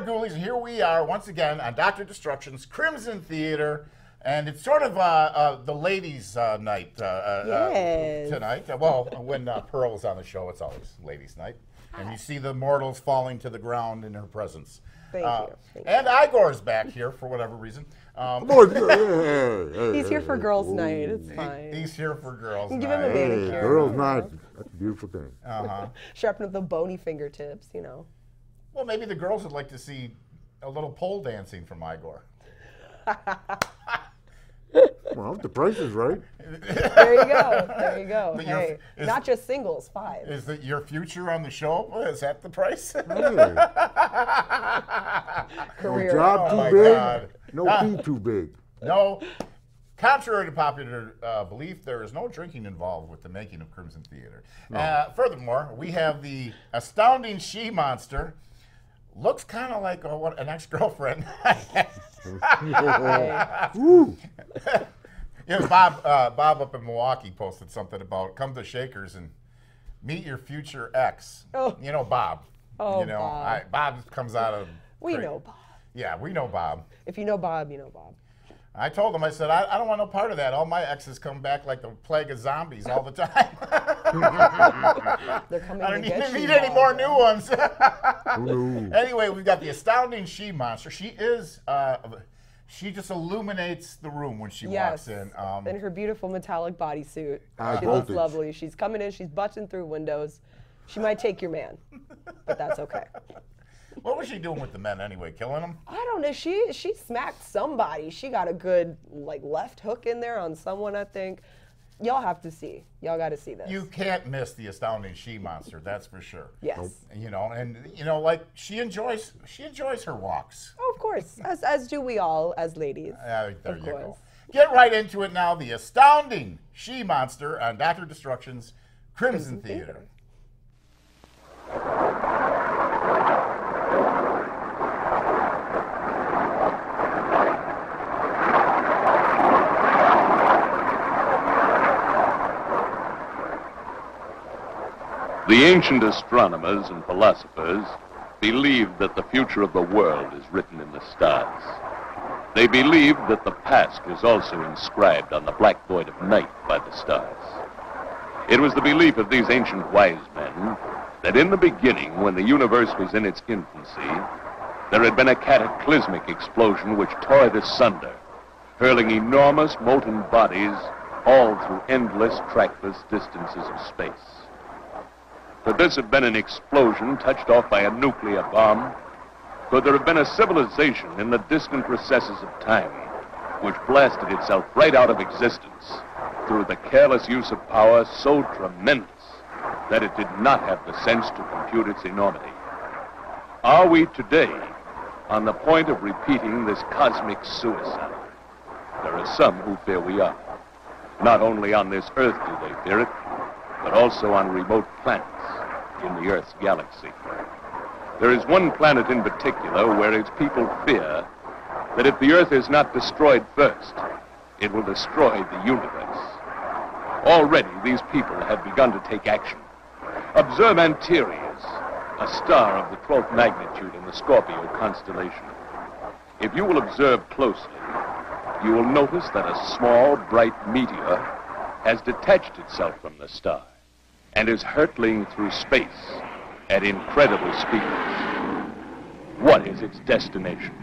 Ghoulies, and here we are once again on Dr. Destruction's Crimson Theater, and it's sort of the ladies' night tonight. Well, when Pearl's on the show, it's always ladies' night, and you see the mortals falling to the ground in her presence. Thank you. And Igor's back here for whatever reason. He's here for girls' night. It's fine. He's here for girls' Give night. him a manicure. Girls' night. That's a beautiful thing. Sharpen up the bony fingertips, you know. Well, maybe the girls would like to see a little pole dancing from Igor. Well, the price is right. There you go. There you go. Hey, not just singles, 5. Is that your future on the show? Is that the price? Hey. Career. No job too big, no fee too big. No. Contrary to popular belief, there is no drinking involved with the making of Crimson Theater. No. Furthermore, we have the Astounding She-Monster. Looks kind of like an ex-girlfriend. Bob up in Milwaukee posted something about come to Shakers and meet your future ex. Oh. You know Bob. Oh, you know, Bob. Bob comes out of. We know Bob. Yeah, we know Bob. If you know Bob, you know Bob. I told him, I said, I don't want no part of that. All my exes come back like the plague of zombies all the time. They're coming I don't to get need you, any Bob. more new ones. Ooh. Anyway, we've got the Astounding She-Monster. She is, she just illuminates the room when she walks in. In her beautiful metallic bodysuit. High She looks voltage. lovely. She's coming in, she's busting through windows. She might take your man, but that's okay. What was she doing with the men anyway? Killing them? I don't know. She smacked somebody. She got a good left hook in there on someone, I think. Y'all have to see. Y'all got to see this. You can't miss the Astounding She-Monster, that's for sure. Yes. Nope. You know, and you know, like she enjoys her walks. Oh, of course, as do we all as ladies. There Of you course. go. Get right into it now. The Astounding She-Monster on Dr. Destruction's Crimson Theater. The ancient astronomers and philosophers believed that the future of the world is written in the stars. They believed that the past was also inscribed on the black void of night by the stars. It was the belief of these ancient wise men that in the beginning, when the universe was in its infancy, there had been a cataclysmic explosion which tore it asunder, hurling enormous molten bodies all through endless, trackless distances of space. Could this have been an explosion touched off by a nuclear bomb? Could there have been a civilization in the distant recesses of time which blasted itself right out of existence through the careless use of power so tremendous that it did not have the sense to compute its enormity? Are we today on the point of repeating this cosmic suicide? There are some who fear we are. Not only on this Earth do they fear it, but also on remote planets in the Earth's galaxy. There is one planet in particular where its people fear that if the Earth is not destroyed first, it will destroy the universe. Already, these people have begun to take action. Observe Antares, a star of the 12th magnitude in the Scorpio constellation. If you will observe closely, you will notice that a small, bright meteor has detached itself from the star and is hurtling through space at incredible speeds. What is its destination?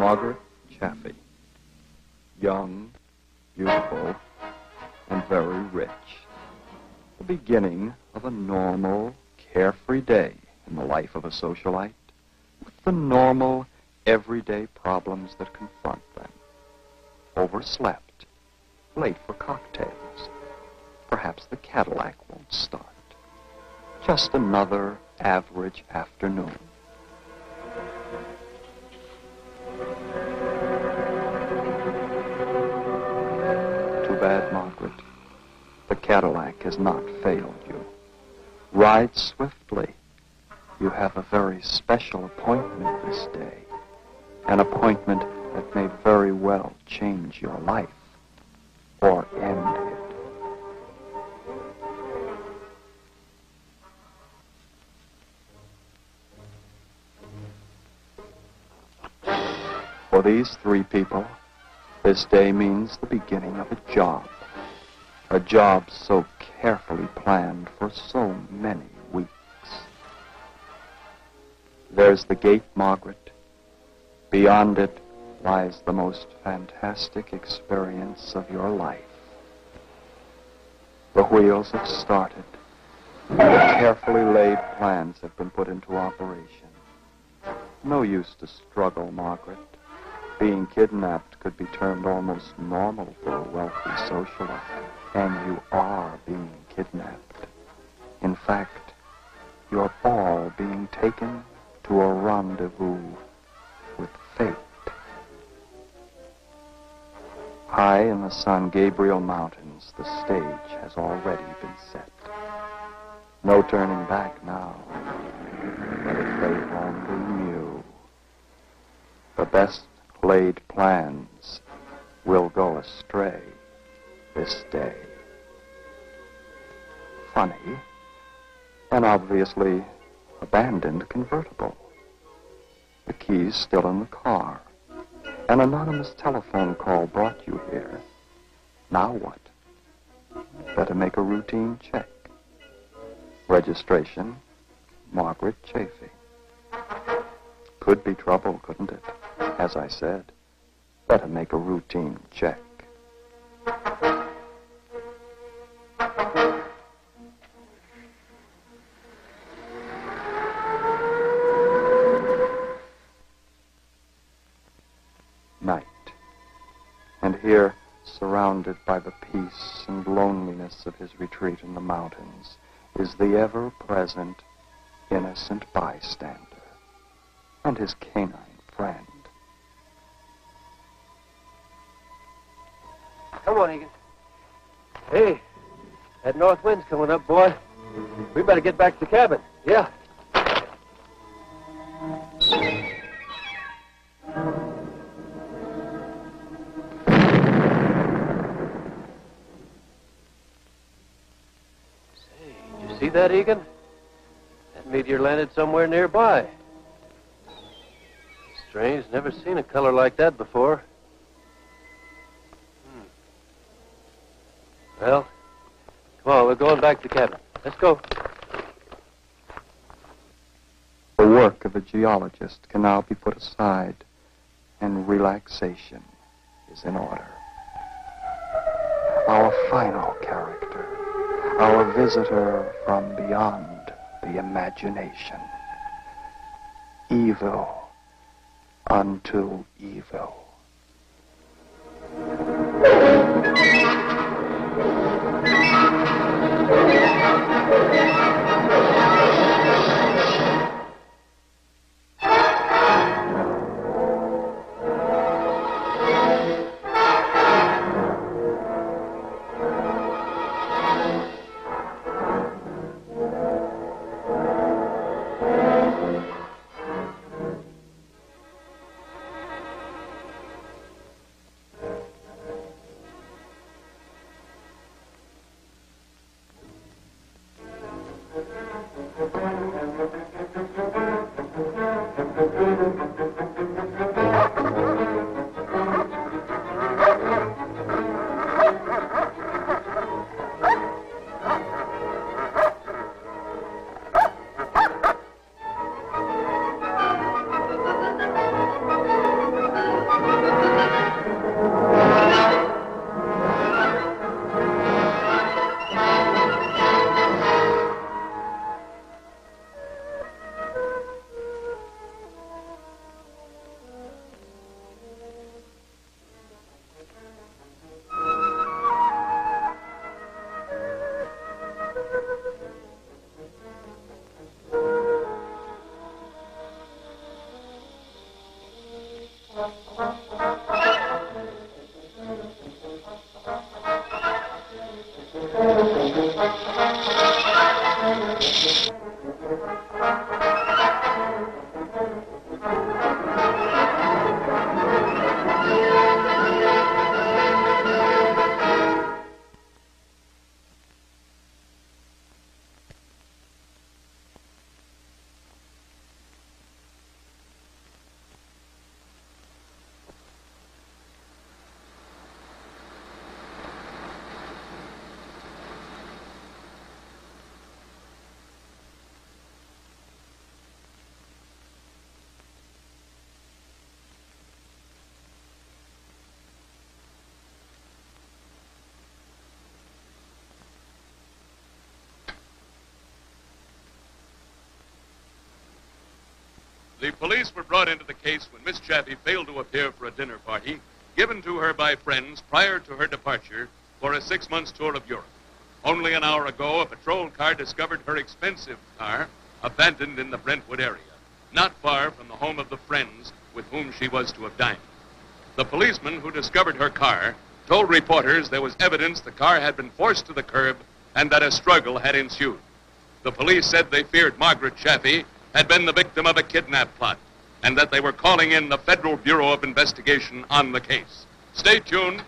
Margaret Chaffee. Young, beautiful, and very rich. The beginning of a normal, carefree day in the life of a socialite, with the normal, everyday problems that confront them. Overslept, late for cocktails. Perhaps the Cadillac won't start. Just another average afternoon. Too bad, Margaret. The Cadillac has not failed you. Ride swiftly. You have a very special appointment this day. An appointment that may very well change your life or end it. For these three people, this day means the beginning of a job. A job so carefully planned for so many weeks. There's the gate, Margaret. Beyond it lies the most fantastic experience of your life. The wheels have started. The carefully laid plans have been put into operation. No use to struggle, Margaret. Being kidnapped could be termed almost normal for a wealthy socialite. And you are being kidnapped. In fact, you're all being taken to a rendezvous with fate. High in the San Gabriel Mountains, the stage has already been set. No turning back now. But if they only knew, the best laid plans will go astray this day. Funny, an obviously abandoned convertible. The keys still in the car. An anonymous telephone call brought you here. Now what? Better make a routine check. Registration, Margaret Chaffee. Could be trouble, couldn't it? As I said, better make a routine check. Night. And here, surrounded by the peace and loneliness of his retreat in the mountains, is the ever-present, innocent bystander and his canine friend. Come on, Egan. Hey, that north wind's coming up, boy. We better get back to the cabin. Yeah. Say, did you see that, Egan? That meteor landed somewhere nearby. Strange, never seen a color like that before. Well, come on, we're going back to the cabin. Let's go. The work of a geologist can now be put aside, and relaxation is in order. Our final character, our visitor from beyond the imagination. Evil unto evil. The police were brought into the case when Miss Chaffee failed to appear for a dinner party given to her by friends prior to her departure for a 6-month tour of Europe. Only an hour ago, a patrol car discovered her expensive car abandoned in the Brentwood area, not far from the home of the friends with whom she was to have dined. The policeman who discovered her car told reporters there was evidence the car had been forced to the curb and that a struggle had ensued. The police said they feared Margaret Chaffee had been the victim of a kidnap plot and that they were calling in the Federal Bureau of Investigation on the case. Stay tuned.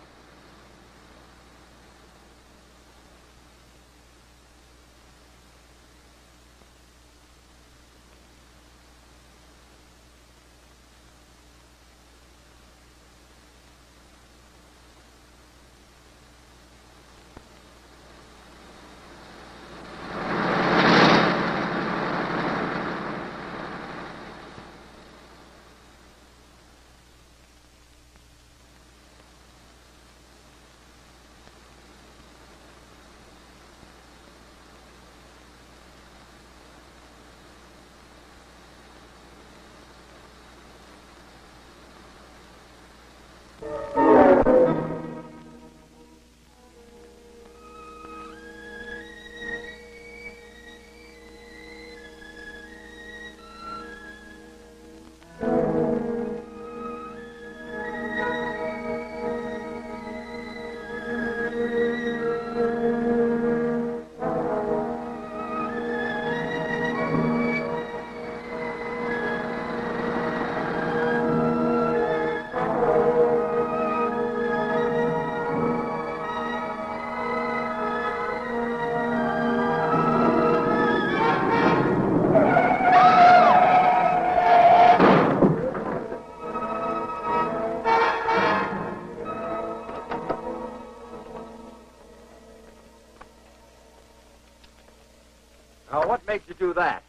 Now, what made you do that?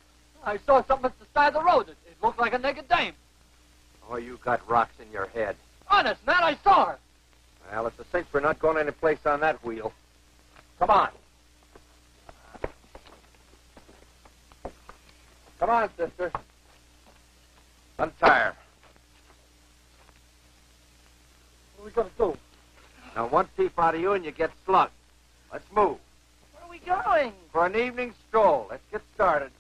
I saw something at the side of the road. It looked like a naked dame. Oh, you got rocks in your head. Honest, man, I saw her. Well, it's a cinch we're not going any place on that wheel. Come on. Come on, sister. Untie her. What are we going to do? Now, one peep out of you and you get slugged. Let's move. Where are we going? For an evening stroll. Let's get started.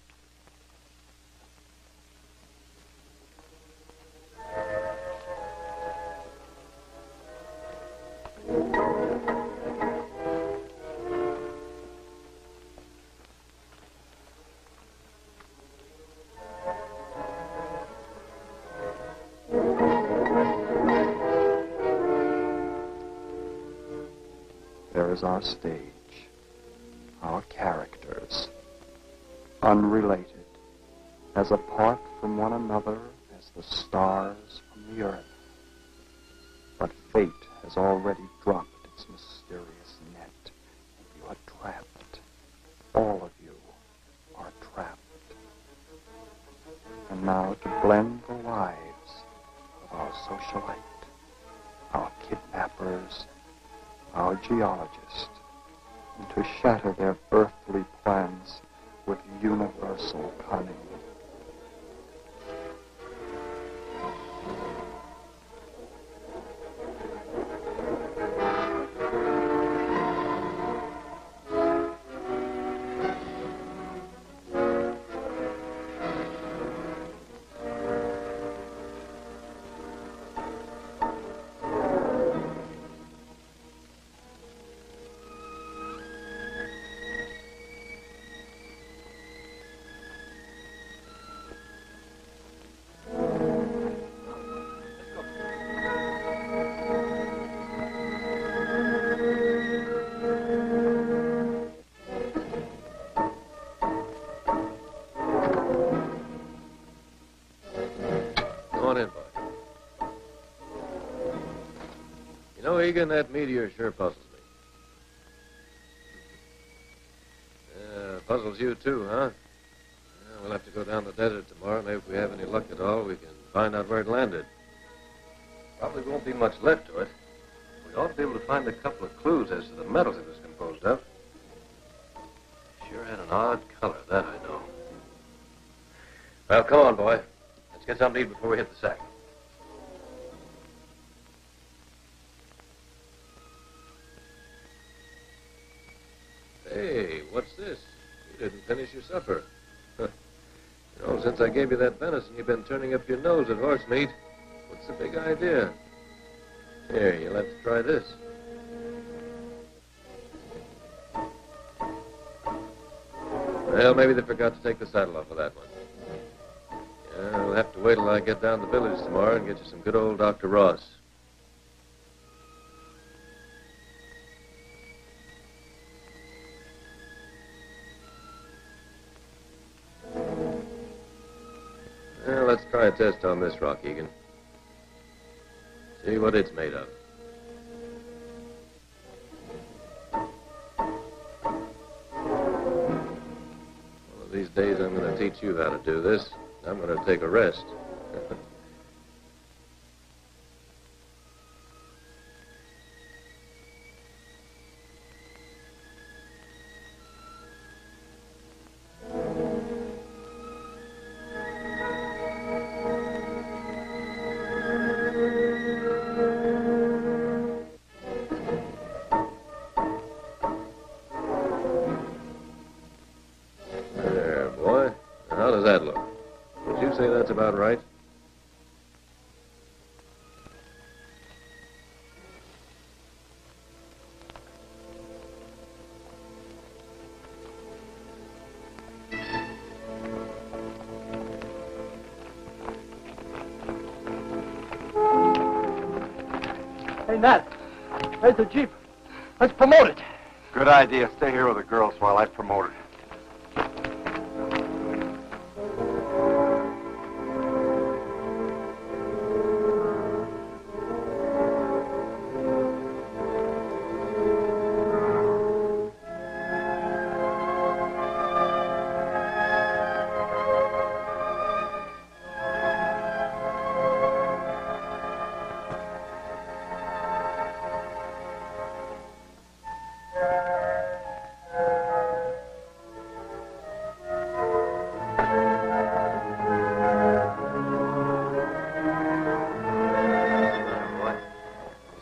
There is our stage, our characters, unrelated, as apart from one another as the stars from the earth. But fate has already dropped its mysterious net, and you are trapped. All of you are trapped. And now to blend the lives of our socialite, our kidnappers, our geologist, and to shatter their earthly plans with universal cunning. Egan, that meteor sure puzzles me. Puzzles you too, huh? We'll have to go down the desert tomorrow. Maybe if we have any luck at all, we can find out where it landed. Probably won't be much left to it. We ought to be able to find a couple of clues as to the metals it was composed of. Sure had an odd color, that I know. Well, come on, boy. Let's get something to eat before we hit the sack. Hey, what's this? You didn't finish your supper. You know, since I gave you that venison, you've been turning up your nose at horse meat. What's the big idea? Here, you'll have to try this. Well, maybe they forgot to take the saddle off of that one. Yeah, we'll have to wait till I get down to the village tomorrow and get you some good old Dr. Ross. Well, let's try a test on this rock, Egan. See what it's made of. One of these days I'm going to teach you how to do this. I'm going to take a rest. There, boy. Now, how does that look? Would you say that's about right? Hey, Nat. There's the Jeep. Let's promote it. Good idea. Stay here with the girls while I promote it.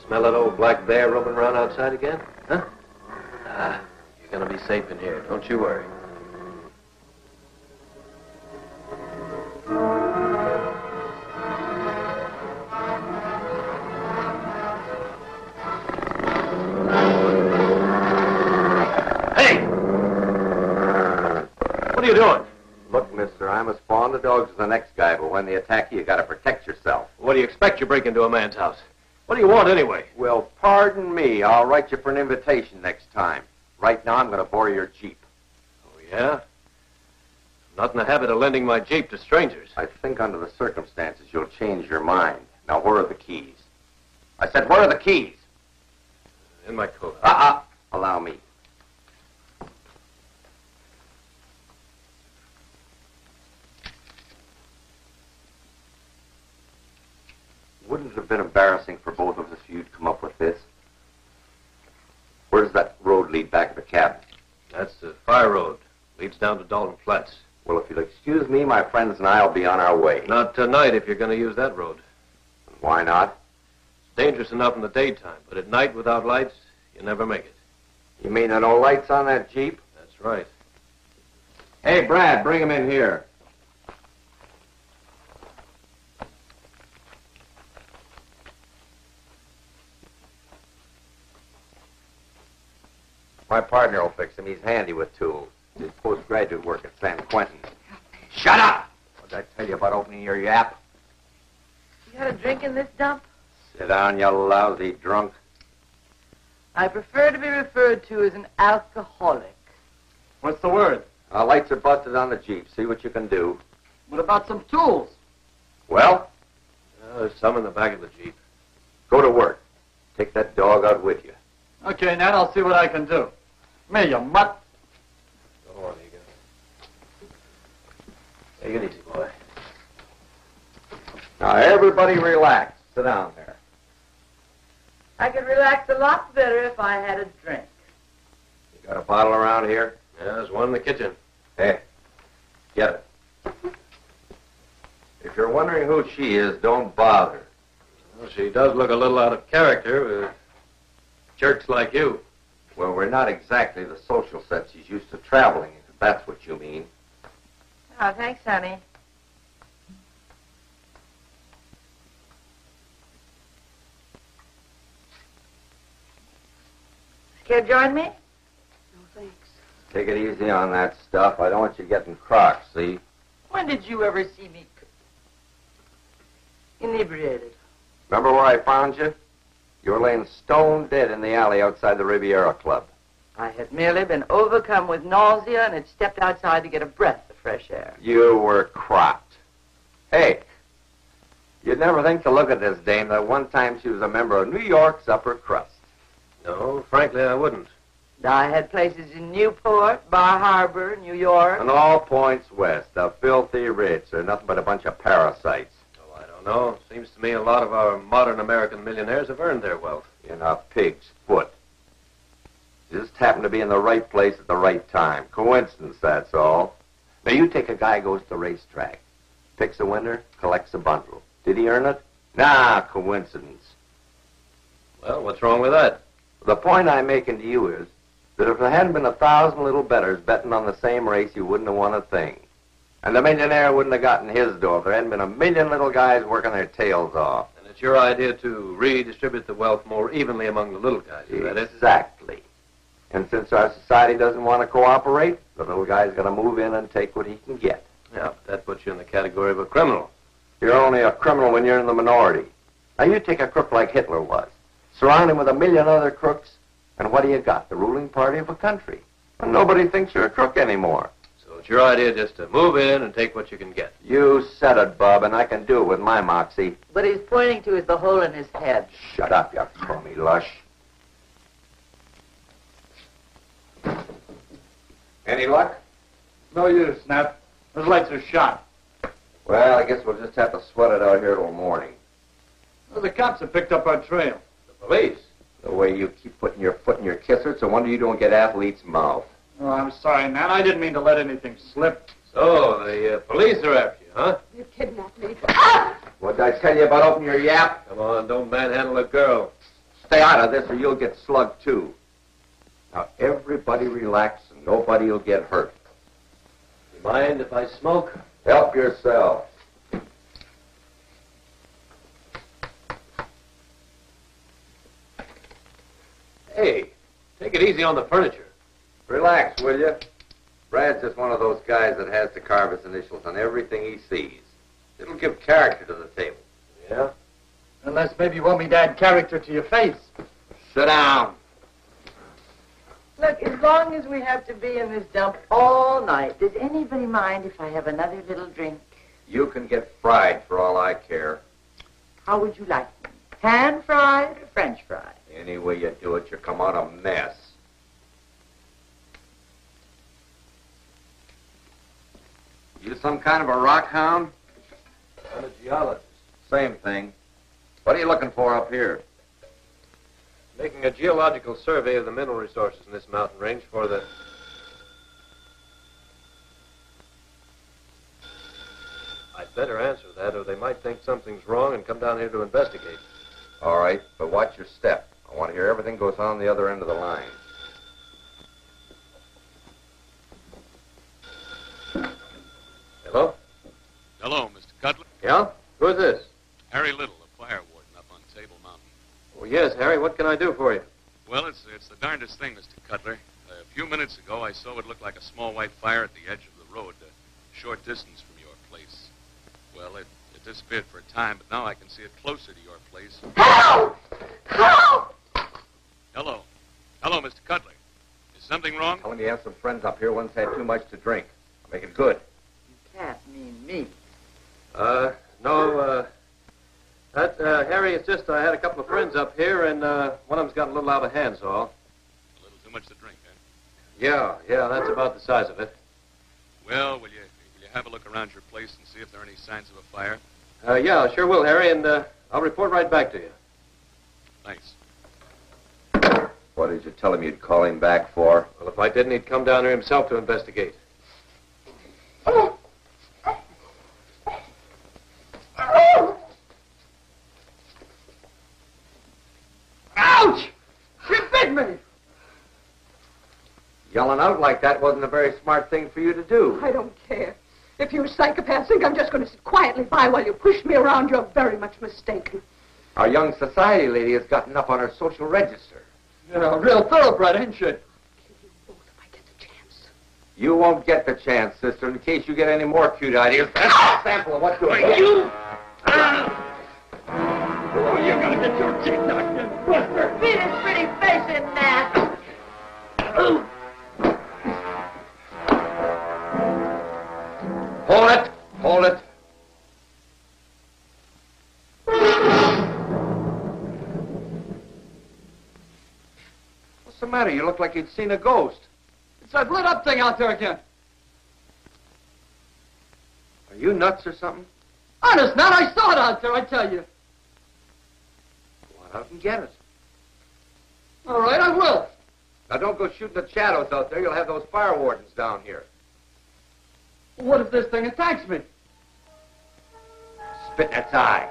Smell that old black bear roaming around outside again? Huh? You're gonna be safe in here. Don't you worry. Hey! What are you doing? Look, mister, I'm as fond of dogs as the next guy, but when they attack you, you gotta protect yourself. What do you expect you break into a man's house? What do you want anyway? Well, pardon me. I'll write you for an invitation next time. Right now, I'm gonna borrow your Jeep. Oh, yeah? I'm not in the habit of lending my Jeep to strangers. I think under the circumstances, you'll change your mind. Now, where are the keys? I said, where are the keys? In my coat. Allow me. Wouldn't it have been embarrassing for both of us if you'd come up with this? Where does that road lead back to the cabin? That's the fire road. Leads down to Dalton Flats. Well, if you'll excuse me, my friends and I'll be on our way. Not tonight if you're going to use that road. Why not? It's dangerous enough in the daytime, but at night without lights, you never make it. You mean there are no lights on that Jeep? That's right. Hey, Brad, bring him in here. My partner will fix him. He's handy with tools. Did postgraduate work at San Quentin. Shut up! What did I tell you about opening your yap? You got a drink in this dump? Sit down, you lousy drunk. I prefer to be referred to as an alcoholic. What's the word? Lights are busted on the Jeep. See what you can do. What about some tools? Well, There's some in the back of the Jeep. go to work. Take that dog out with you. Okay, Nat, I'll see what I can do. Me, you mutt. Go on, Egan. Take it easy, boy. Now, everybody relax. Sit down there. I could relax a lot better if I had a drink. You got a bottle around here? Yeah, there's one in the kitchen. Hey, get it. If you're wondering who she is, don't bother. Well, she does look a little out of character with jerks like you. Well, we're not exactly the social set she's used to traveling, if that's what you mean. Oh, thanks, honey. Care to join me? No, thanks. Take it easy on that stuff. I don't want you getting crocked, see? When did you ever see me inebriated? Remember where I found you? You were laying stone dead in the alley outside the Riviera Club. I had merely been overcome with nausea and had stepped outside to get a breath of fresh air. You were crocked. Hey, you'd never think to look at this dame that one time she was a member of New York's upper crust. No, frankly, I wouldn't. I had places in Newport, Bar Harbor, New York. And all points west, the filthy rich. They're nothing but a bunch of parasites. Oh, I don't know. Seems to me a lot of our modern American millionaires have earned their wealth. In a pig's foot. You just happened to be in the right place at the right time. Coincidence, that's all. Now, you take a guy who goes to the racetrack, picks a winner, collects a bundle. Did he earn it? Nah, coincidence. Well, what's wrong with that? The point I'm making to you is that if there hadn't been 1,000 little bettors betting on the same race, you wouldn't have won a thing. And the millionaire wouldn't have gotten his dough if there hadn't been 1,000,000 little guys working their tails off. And it's your idea to redistribute the wealth more evenly among the little guys, is that it? Exactly. And since our society doesn't want to cooperate, the little guy's got to move in and take what he can get. Yeah, but that puts you in the category of a criminal. You're only a criminal when you're in the minority. Now, you take a crook like Hitler was. Surround him with 1,000,000 other crooks, and what do you got? The ruling party of a country. And nobody thinks you're a crook anymore. So it's your idea just to move in and take what you can get. You said it, Bub, and I can do it with my moxie. What he's pointing to is the hole in his head. Shut up, you crummy lush. Any luck? No use, Nat. Those lights are shot. Well, I guess we'll just have to sweat it out here till morning. Well, the cops have picked up our trail. The police? The way you keep putting your foot in your kisser, it's a wonder you don't get athlete's mouth. Oh, I'm sorry, Nat. I didn't mean to let anything slip. So, the police are after you, huh? You kidnapped me. What did I tell you about opening your yap? Come on, don't manhandle a girl. Stay out of this or you'll get slugged too. Now, everybody relax and nobody will get hurt. You mind if I smoke? Help yourself. Hey, take it easy on the furniture. Relax, will you? Brad's just one of those guys that has to carve his initials on everything he sees. It'll give character to the table. Yeah? Unless maybe you want me to add character to your face. Sit down. Look, as long as we have to be in this dump all night, does anybody mind if I have another little drink? You can get fried for all I care. How would you like them? Pan-fried or French-fried? Any way you do it, you come out a mess. You some kind of a rock hound? I'm a geologist. Same thing. What are you looking for up here? Making a geological survey of the mineral resources in this mountain range for the... I'd better answer that, or they might think something's wrong and come down here to investigate. All right, but watch your step. I want to hear everything goes on the other end of the line. Hello? Hello, Mr. Cutler. Yeah? Who's this? Harry Little, a fire warden up on Table Mountain. Oh, yes, Harry. What can I do for you? Well, it's the darndest thing, Mr. Cutler. A few minutes ago, I saw what looked like a small white fire at the edge of the road, a short distance from your place. Well, it disappeared for a time, but now I can see it closer to your place. Help! Help! Hello. Hello, Mr. Cutler. Is something wrong? Tell him you have some friends up here once had too much to drink. Make it good. You can't mean me. No, Harry, it's just I had a couple of friends up here, and one of them's gotten a little out of hand, so. A little too much to drink, huh? Yeah, that's about the size of it. Well, will you have a look around your place and see if there are any signs of a fire? Yeah, I sure will, Harry, and I'll report right back to you. Thanks. What did you tell him you'd call him back for? Well, if I didn't, he'd come down here himself to investigate. Ouch! She bit me! Yelling out like that wasn't a very smart thing for you to do. I don't care. If you psychopaths think I'm just going to sit quietly by while you push me around, you're very much mistaken. Our young society lady has gotten up on her social register. Yeah, a real thoroughbred, ain't she? You won't get the chance, sister, in case you get any more cute ideas. That's a sample of what's going on. You! Oh, you're gonna get your teeth knocked in, Buster! Beat his pretty face in that. Hold it! Hold it! What's the matter? You look like you'd seen a ghost. It's that lit up thing out there again. Are you nuts or something? Honest, man, I saw it out there, I tell you. Go on out and get it. All right, I will. Now don't go shooting the shadows out there. You'll have those fire wardens down here. What if this thing attacks me? Spit in its eye.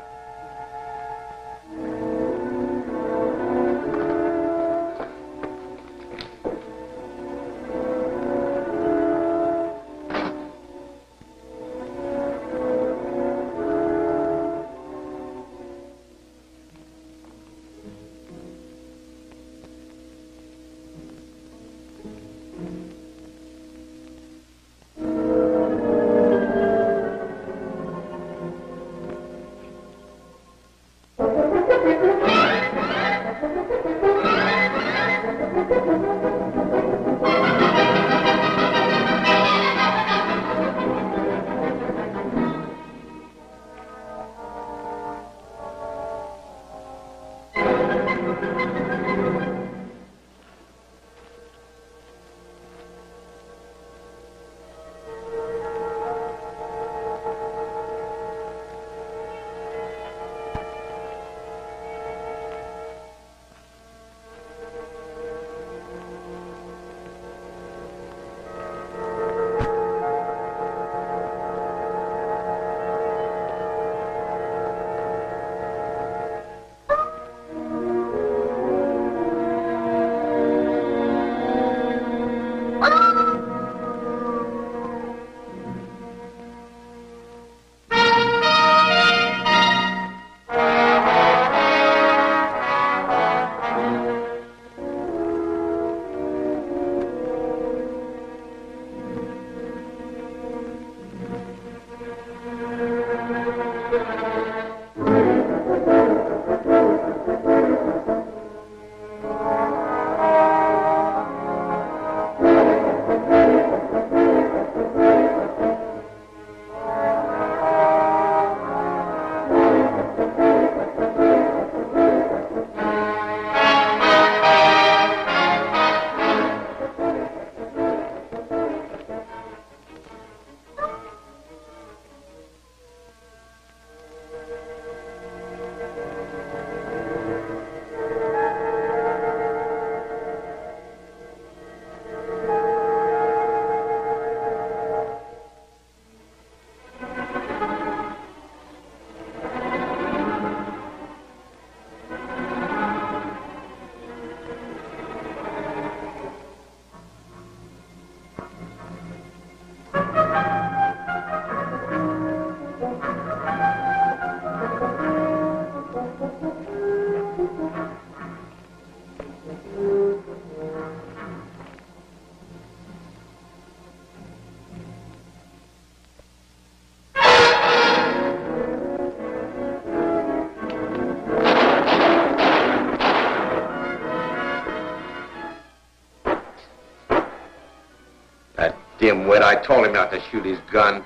Dimwit, I told him not to shoot his gun.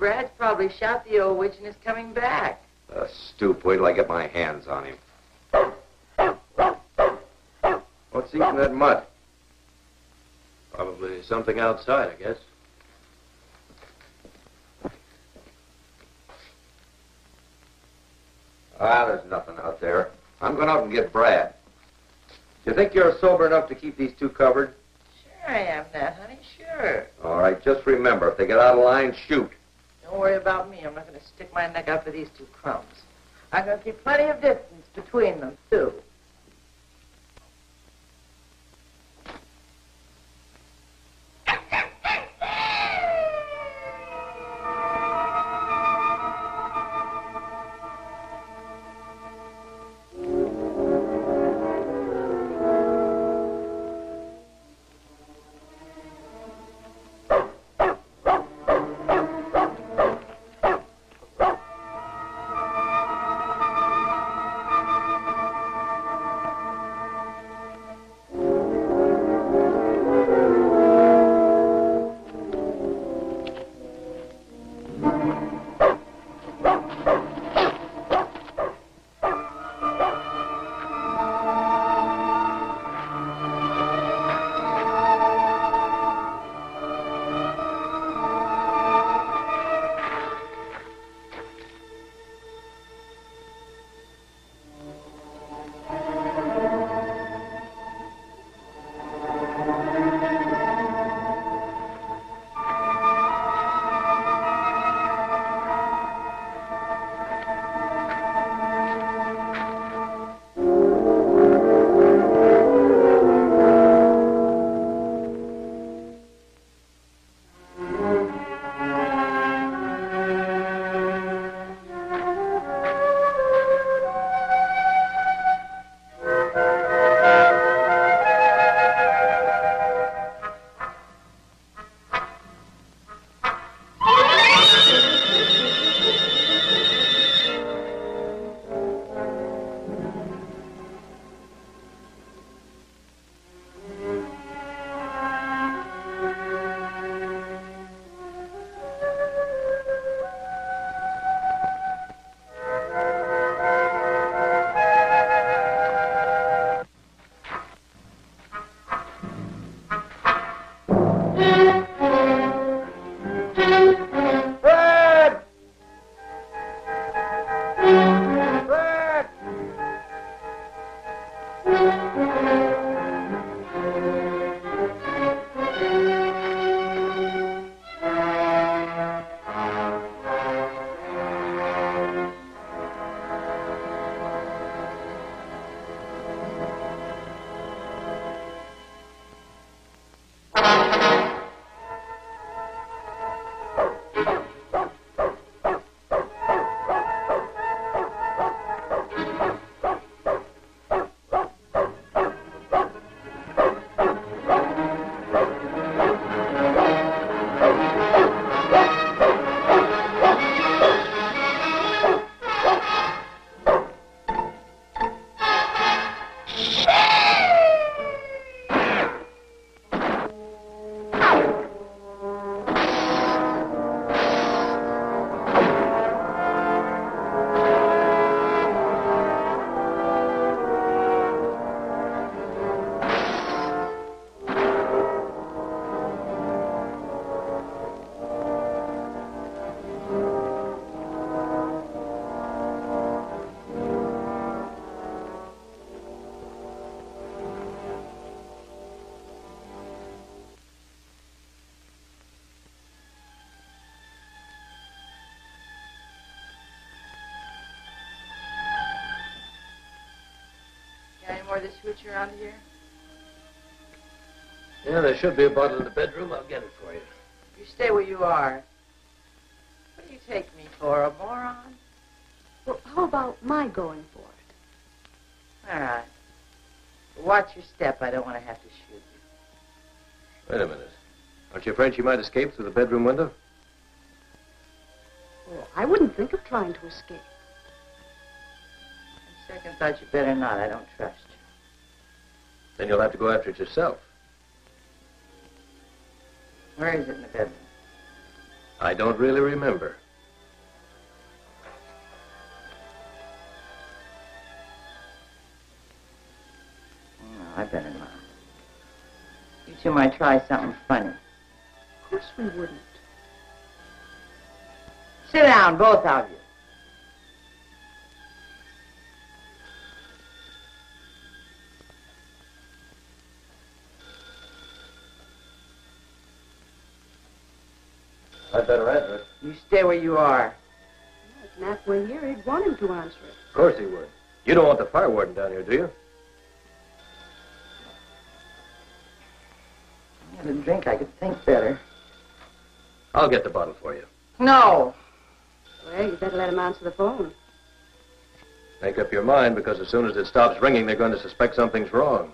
Brad's probably shot the old witch and is coming back. Stoop, wait till I get my hands on him. What's eating that mud? Probably something outside, I guess. There's nothing out there. I'm going out and get Brad. Do you think you're sober enough to keep these two covered? Sure I am, Nat, honey, sure. All right, just remember, if they get out of line, shoot. Don't worry about me. I'm not going to stick my neck out for these two crumbs. I'm going to keep plenty of distance between them, too. Any more of this hooch around here? Yeah, there should be a bottle in the bedroom. I'll get it for you. You stay where you are. What do you take me for, a moron? Well, how about my going for it? All right. But watch your step. I don't want to have to shoot you. Wait a minute. Aren't you afraid she might escape through the bedroom window? Oh, I wouldn't think of trying to escape. On second thought, you better not. I don't trust you. Then you'll have to go after it yourself. Where is it in the bedroom? I don't really remember. I better not. You two might try something funny. Of course we wouldn't. Sit down, both of you. I'd better answer it. You stay where you are. If Nat were here, he'd want him to answer it. Of course he would. You don't want the fire warden down here, do you? I had a drink, I could think better. I'll get the bottle for you. No. Well, you better let him answer the phone. Make up your mind, because as soon as it stops ringing, they're going to suspect something's wrong.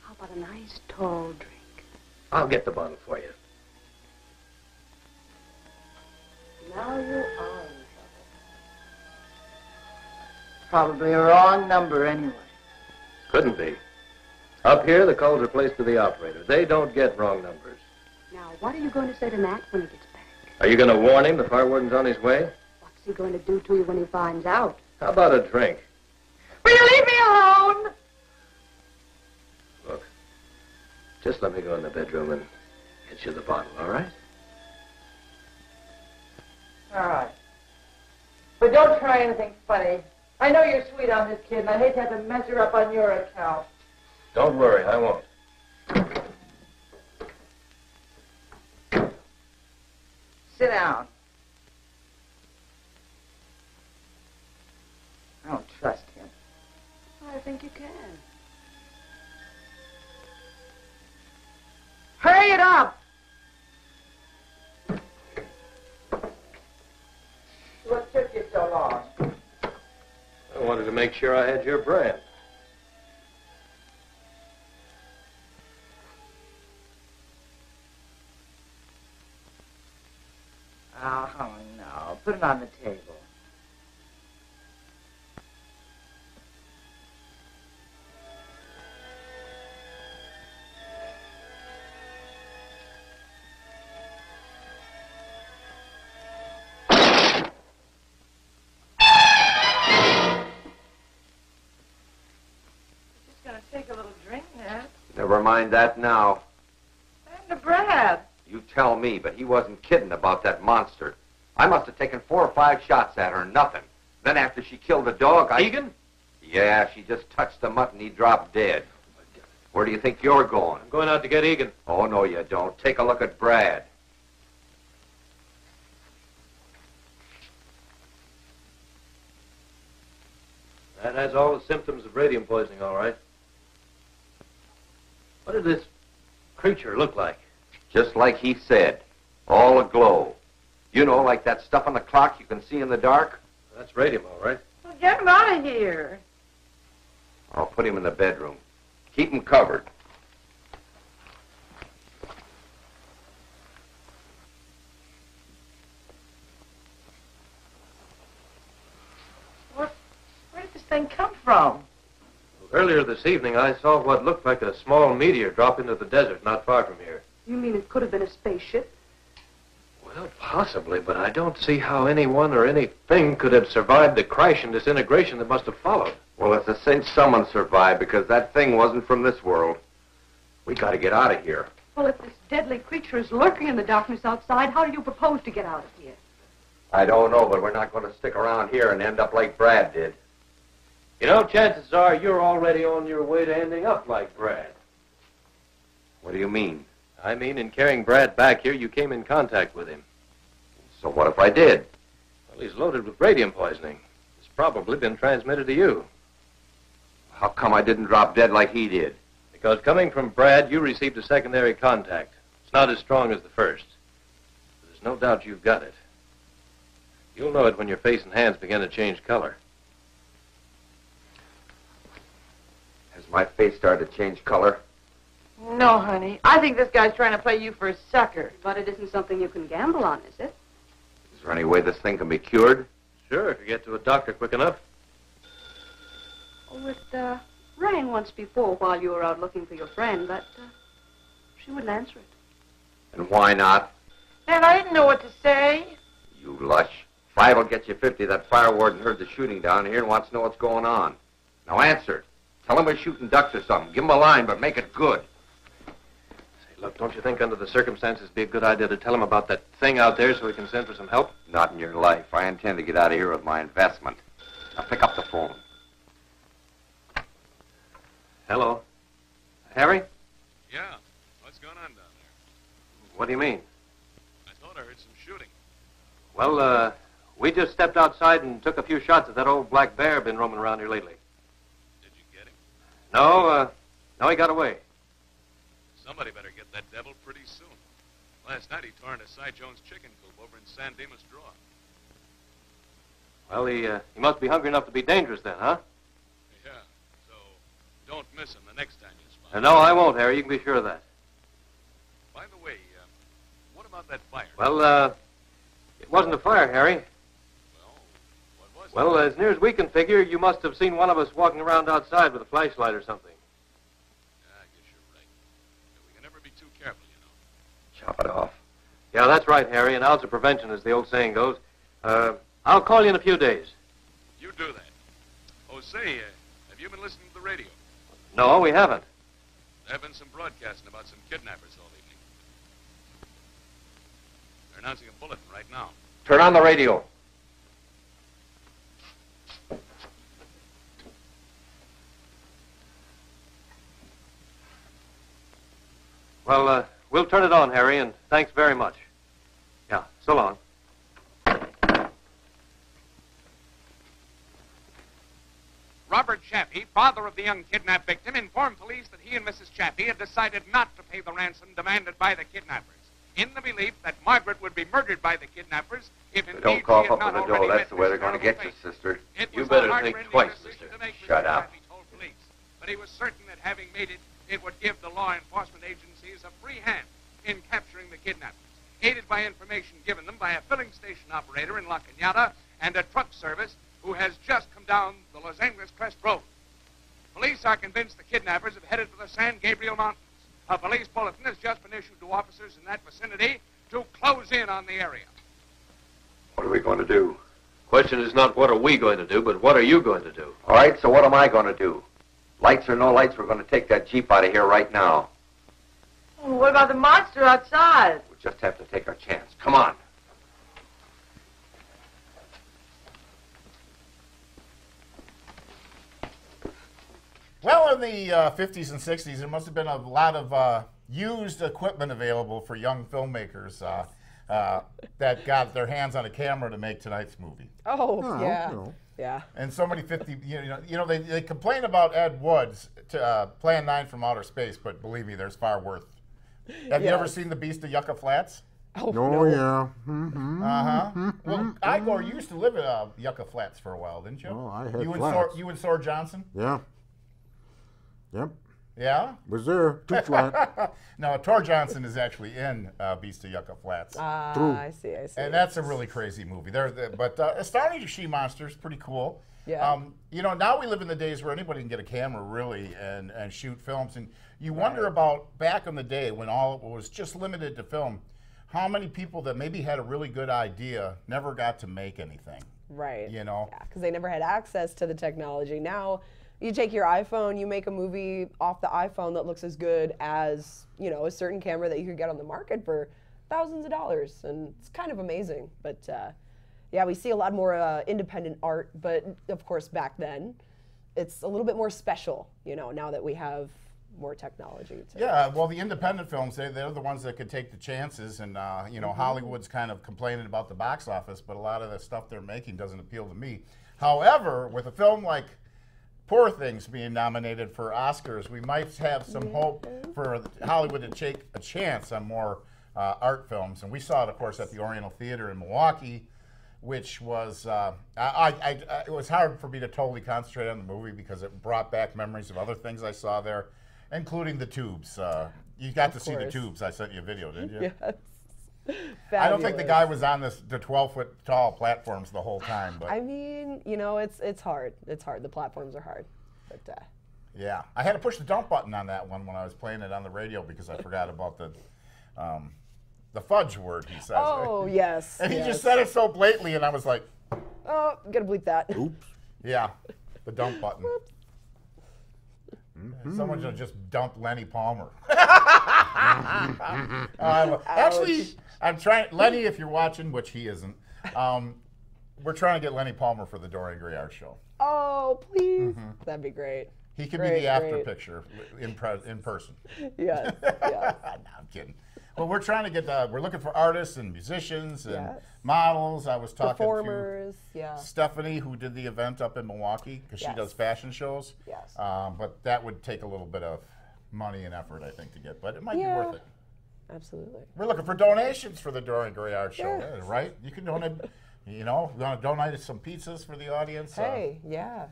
How about a nice tall drink? I'll get the bottle for you. Now you are in trouble. Probably a wrong number anyway. Couldn't be. Up here, the calls are placed to the operator. They don't get wrong numbers. Now, what are you going to say to Nat when he gets back? Are you going to warn him the fire warden's on his way? What's he going to do to you when he finds out? How about a drink? Will you leave me alone? Look, just let me go in the bedroom and get you the bottle, all right? All right. But don't try anything funny. I know you're sweet on this kid, and I hate to have to mess her up on your account. Don't worry, I won't. Sit down. I don't trust him. I think you can. Hurry it up! What took you so long? I wanted to make sure I had your brand. Oh, no. Put it on the table. Just gonna take a little drink, Nat. Never mind that now. And to Brad. You tell me, but he wasn't kidding about that monster. I must have taken 4 or 5 shots at her, nothing. Then after she killed the dog, Egan? Yeah, she just touched the mutt and he dropped dead. Where do you think you're going? I'm going out to get Egan. Oh, no, you don't. Take a look at Brad. That has all the symptoms of radium poisoning, all right. What did this creature look like? Just like he said, all aglow. You know, like that stuff on the clock you can see in the dark? That's radium, all right. Well, get him out of here. I'll put him in the bedroom. Keep him covered. Where did this thing come from? Earlier this evening, I saw what looked like a small meteor drop into the desert not far from here. You mean it could have been a spaceship? Well, possibly, but I don't see how anyone or anything could have survived the crash and disintegration that must have followed. Well, it's a cinch someone survived because that thing wasn't from this world. We got to get out of here. Well, if this deadly creature is lurking in the darkness outside, how do you propose to get out of here? I don't know, but we're not going to stick around here and end up like Brad did. You know, chances are you're already on your way to ending up like Brad. What do you mean? I mean, in carrying Brad back here, you came in contact with him. So what if I did? Well, he's loaded with radium poisoning. It's probably been transmitted to you. How come I didn't drop dead like he did? Because coming from Brad, you received a secondary contact. It's not as strong as the first. But there's no doubt you've got it. You'll know it when your face and hands begin to change color. Has my face started to change color? No, honey. I think this guy's trying to play you for a sucker. But it isn't something you can gamble on, is it? Is there any way this thing can be cured? Sure, if you get to a doctor quick enough. Oh, it rang once before while you were out looking for your friend, but she wouldn't answer it. And why not? And I didn't know what to say. You lush. 5 will get you 50. That fire warden heard the shooting down here and wants to know what's going on. Now answer. Tell him we're shooting ducks or something. Give him a line, but make it good. Say, look, don't you think under the circumstances it'd be a good idea to tell him about that thing out there so we can send for some help? Not in your life. I intend to get out of here with my investment. Now pick up the phone. Hello. Harry? Yeah. What's going on down there? What do you mean? I thought I heard some shooting. Well, we just stepped outside and took a few shots at that old black bear been roaming around here lately. Did you get him? No, he got away. Somebody better get that devil pretty soon. Last night he tore into Cy Jones' chicken coop over in San Dimas Draw. Well, he must be hungry enough to be dangerous then, huh? Yeah. So don't miss him the next time you spot him. No, I won't, Harry. You can be sure of that. By the way, what about that fire? Well, it wasn't a fire, Harry. Well, what was it? Well, as near as we can figure, you must have seen one of us walking around outside with a flashlight or something. Yeah, I guess you're right. But we can never be too careful, you know. Chop it off. Yeah, that's right, Harry. An ounce of prevention, as the old saying goes. I'll call you in a few days. You do that. Oh, say, have you been listening to the radio? No, we haven't. There have been some broadcasting about some kidnappers all evening. They're announcing a bulletin right now. Turn on the radio. Well, we'll turn it on, Harry, and thanks very much. Yeah, so long. Robert Chappie, father of the young kidnapped victim, informed police that he and Mrs. Chappie had decided not to pay the ransom demanded by the kidnappers, in the belief that Margaret would be murdered by the kidnappers if indeed Don't cough she had up not at the already door. That's met the way Mrs. they're going to Terrible get you, Fate. sister. It You was better a think heart-rending twice, decision mister. to make, Shut Mr. up. Chappie told police, but he was certain that having made it, it would give the law enforcement agencies a free hand in capturing the kidnappers, aided by information given them by a filling station operator in La Cañada and a truck service who has just come down the Los Angeles Crest Road. Police are convinced the kidnappers have headed for the San Gabriel Mountains. A police bulletin has just been issued to officers in that vicinity to close in on the area. What are we going to do? Question is not what are we going to do, but what are you going to do? All right, so what am I going to do? Lights or no lights, we're going to take that Jeep out of here right now. Oh, what about the monster outside? We'll just have to take our chance. Come on. Well, in the 50s and 60s, there must have been a lot of used equipment available for young filmmakers that got their hands on a camera to make tonight's movie. Oh, yeah. No. Yeah. And so many 50, they complain about Ed Wood's Plan 9 from Outer Space, but believe me, there's far worse. Have you ever seen The Beast of Yucca Flats? Oh, Oh, no. yeah. Mm-hmm. Uh-huh. Well, Igor, you used to live at Yucca Flats for a while, didn't you? Oh, I had you flats. You and Sor Johnson? Yeah. Yep. Yeah? Was there. Too flat. No, Tor Johnson is actually in Beast of Yucca Flats. I see. And that's a really crazy movie. But Astounding She-Monster is pretty cool. Yeah. Now we live in the days where anybody can get a camera, really, and shoot films. And you wonder about back in the day when all it was just limited to film, how many people that maybe had a really good idea never got to make anything. Right. Yeah, because they never had access to the technology. Now, you take your iPhone, you make a movie off the iPhone that looks as good as, a certain camera that you could get on the market for thousands of dollars. And it's kind of amazing. But, yeah, we see a lot more independent art. But, of course, back then, it's a little bit more special, now that we have more technology. Yeah, well, the independent films, they're the ones that could take the chances. And, Hollywood's kind of complaining about the box office, but a lot of the stuff they're making doesn't appeal to me. However, with a film like Poor Things being nominated for Oscars, we might have some hope for Hollywood to take a chance on more art films. And we saw it, of course, at the Oriental Theater in Milwaukee, which was, it was hard for me to totally concentrate on the movie because it brought back memories of other things I saw there, including the tubes. You got to see the tubes. I sent you a video, didn't you? Yes. I don't think the guy was on the 12-foot tall platforms the whole time. But I mean, it's hard. It's hard. The platforms are hard. But yeah, I had to push the dump button on that one when I was playing it on the radio because I forgot about the fudge word he says. Oh, yes. And he just said it so blatantly, and I was like, oh, gotta bleep that. Oops. Yeah, the dump button. Someone just dumped Lenny Palmer. Actually, I'm trying. Lenny, if you're watching, which he isn't, we're trying to get Lenny Palmer for the Dorian Gray art show. Oh, please. That'd be great. He could be the after picture in person. Yes. Yes. No, I'm kidding. Well, we're trying to get. We're looking for artists and musicians and models. I was talking performers. to Stephanie, who did the event up in Milwaukee, because she does fashion shows. Yes. But that would take a little bit of money and effort, I think, to get. But it might be worth it. Absolutely. We're looking for donations for the Dorian Gray Art Show, right? You can donate. You know, you want to donate some pizzas for the audience? Hey, yeah.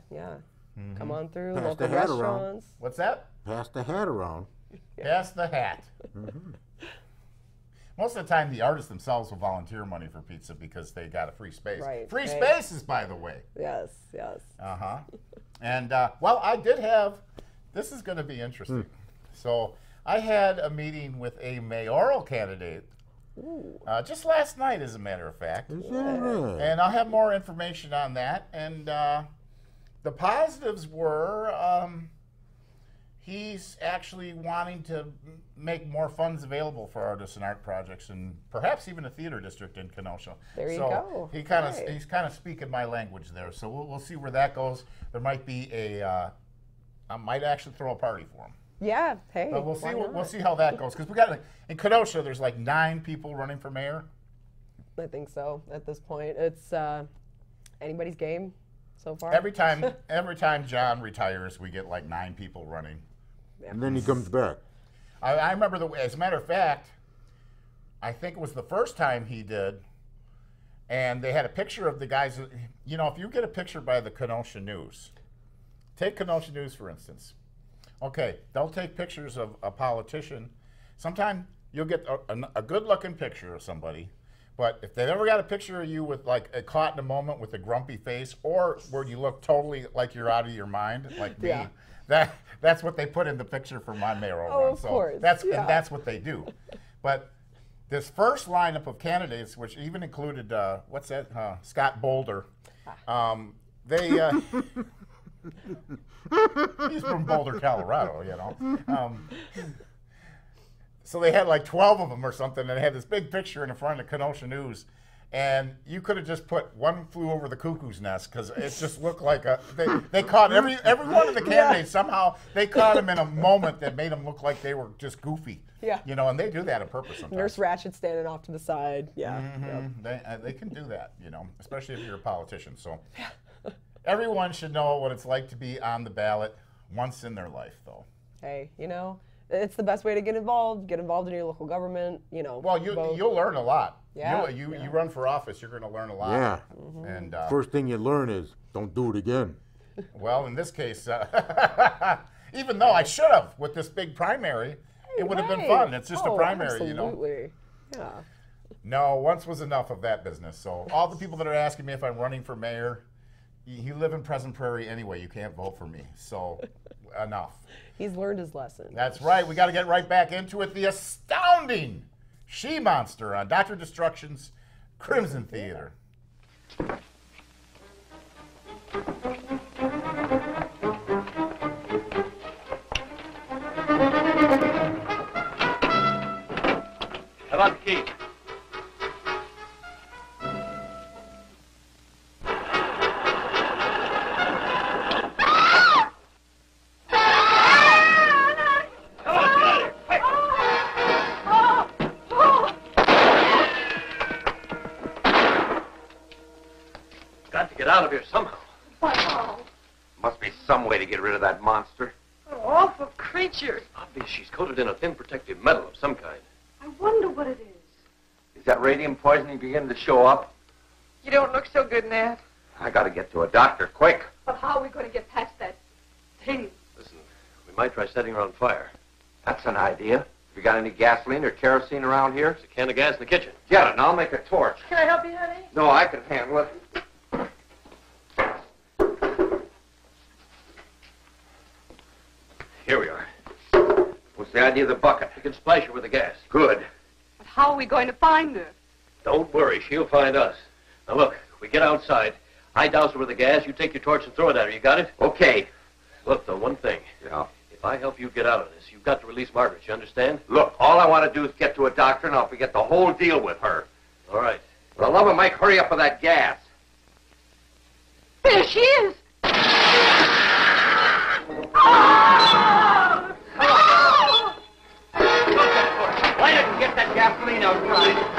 Come on through. Pass local the hat restaurants. around. What's that? Pass the hat around. Pass the hat. Most of the time, the artists themselves will volunteer money for pizza because they got a free space. Right. Free spaces, by the way. Yes. And, well, I did have, this is going to be interesting. So I had a meeting with a mayoral candidate just last night, as a matter of fact. And I'll have more information on that. And the positives were he's actually wanting to make more funds available for artists and art projects, and perhaps even a theater district in Kenosha. There you go. He's kind of speaking my language there. So we'll see where that goes. There might be I might actually throw a party for him. Yeah. Hey. But we'll see how that goes, because we got in Kenosha. There's like 9 people running for mayor. I think so. At this point, it's anybody's game so far. Every time John retires, we get like 9 people running. And then he comes back. I remember, as a matter of fact, I think it was the first time he did, and they had a picture of the guys. You know, if you get a picture by the Kenosha News, take Kenosha News, for instance. Okay, they'll take pictures of a politician. Sometimes you'll get a good-looking picture of somebody, but if they've ever got a picture of you with like caught in a moment with a grumpy face, or where you look totally like you're out of your mind, like me, that's what they put in the picture for my mayoral run. Of course. And that's what they do. But this first lineup of candidates, which even included Scott Boulder, they. He's from Boulder, Colorado, you know. So they had like 12 of them or something, and they had this big picture in the front of Kenosha News, and you could have just put One Flew Over the Cuckoo's Nest, because it just looked like they caught every one of the candidates. Somehow they caught them in a moment that made them look like they were just goofy. Yeah. You know, and they do that on purpose sometimes. Nurse Ratched standing off to the side. Yeah. They can do that, you know, especially if you're a politician. So everyone should know what it's like to be on the ballot once in their life, though. Hey, you know, it's the best way to get involved. Get involved in your local government, you know. Well, you'll learn a lot. Yeah. You run for office, you're going to learn a lot. Yeah. And first thing you learn is don't do it again. Well, in this case, even though I should have with this big primary, it would have been fun. It's just a primary, you know. Absolutely. Yeah. No, once was enough of that business. So all the people that are asking me if I'm running for mayor, you live in Pleasant Prairie anyway. You can't vote for me. So enough. He's learned his lesson. That's right. We got to get right back into it. The Astounding She-Monster on Dr. Destruction's Crimson Theater. How about the key? Out of here somehow. Wow. Must be some way to get rid of that monster. An awful creature. Obviously, she's coated in a thin protective metal of some kind. I wonder what it is. Is that radium poisoning beginning to show up? You don't look so good, Nat. I got to get to a doctor, quick. But how are we going to get past that thing? Listen, we might try setting her on fire. That's an idea. Have you got any gasoline or kerosene around here? There's a can of gas in the kitchen. Get it, and I'll make a torch. Can I help you, honey? No, I can handle it. Here we are. What's the idea of the bucket? We can splash her with the gas. Good. But how are we going to find her? Don't worry, she'll find us. Now look, we get outside. I douse her with the gas, you take your torch and throw it at her. You got it? Okay. Look, though, one thing. Yeah. If If I help you get out of this, you've got to release Margaret, you understand? Look, all I want to do is get to a doctor, and I'll forget the whole deal with her. All right. For the love of Mike, hurry up with that gas. There she is! Light it and get that gasoline outside.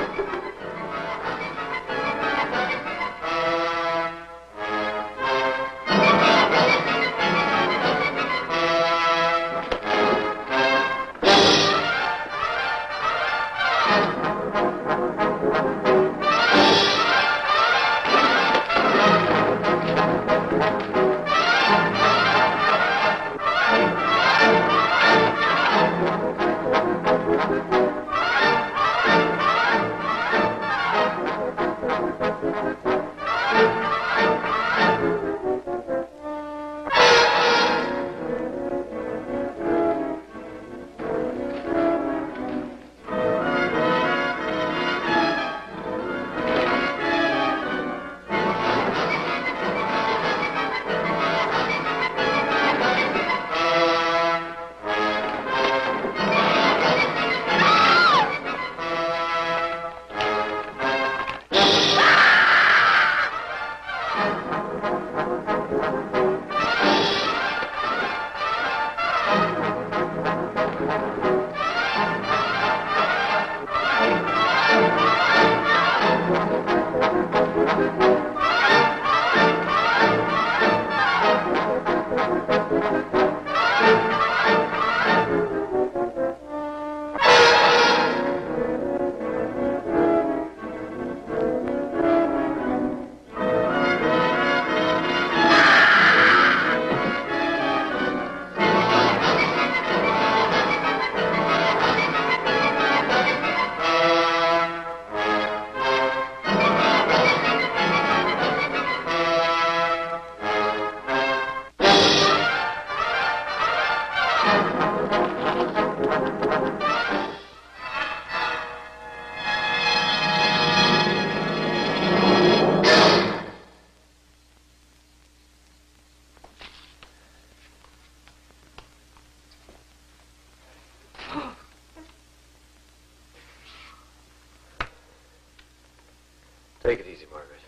Take it easy, Margaret.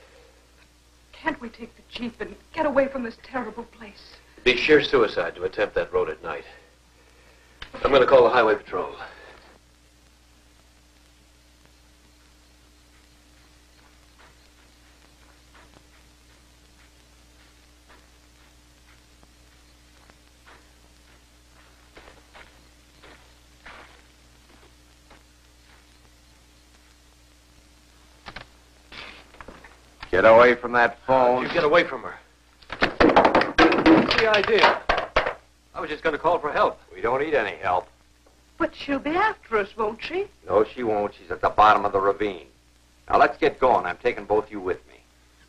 Can't we take the Jeep and get away from this terrible place? It'd be sheer suicide to attempt that road at night. I'm going to call the highway patrol. Get away from that phone. You get away from her. What's the idea? I was just going to call for help. We don't need any help. But she'll be after us, won't she? No, she won't. She's at the bottom of the ravine. Now, let's get going. I'm taking both you with me.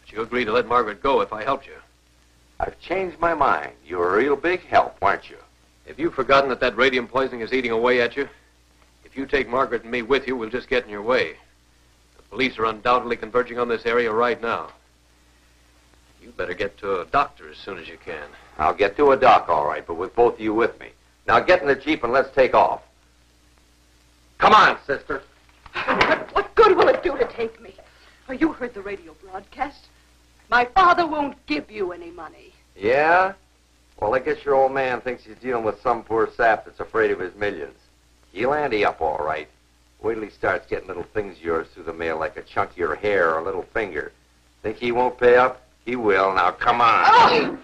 But you agreed to let Margaret go if I helped you. I've changed my mind. You're a real big help, aren't you? Have you forgotten that radium poisoning is eating away at you? If you take Margaret and me with you, we'll just get in your way. The police are undoubtedly converging on this area right now. You better get to a doctor as soon as you can. I'll get to a doc, all right, but with both of you with me. Now get in the Jeep and let's take off. Come on, sister. What good will it do to take me? Oh, you heard the radio broadcast. My father won't give you any money. Yeah? Well, I guess your old man thinks he's dealing with some poor sap that's afraid of his millions. He'll ante up all right. Wait till he starts getting little things of yours through the mail, like a chunk of your hair or a little finger. Think he won't pay up? He will. Now, come on. Oh!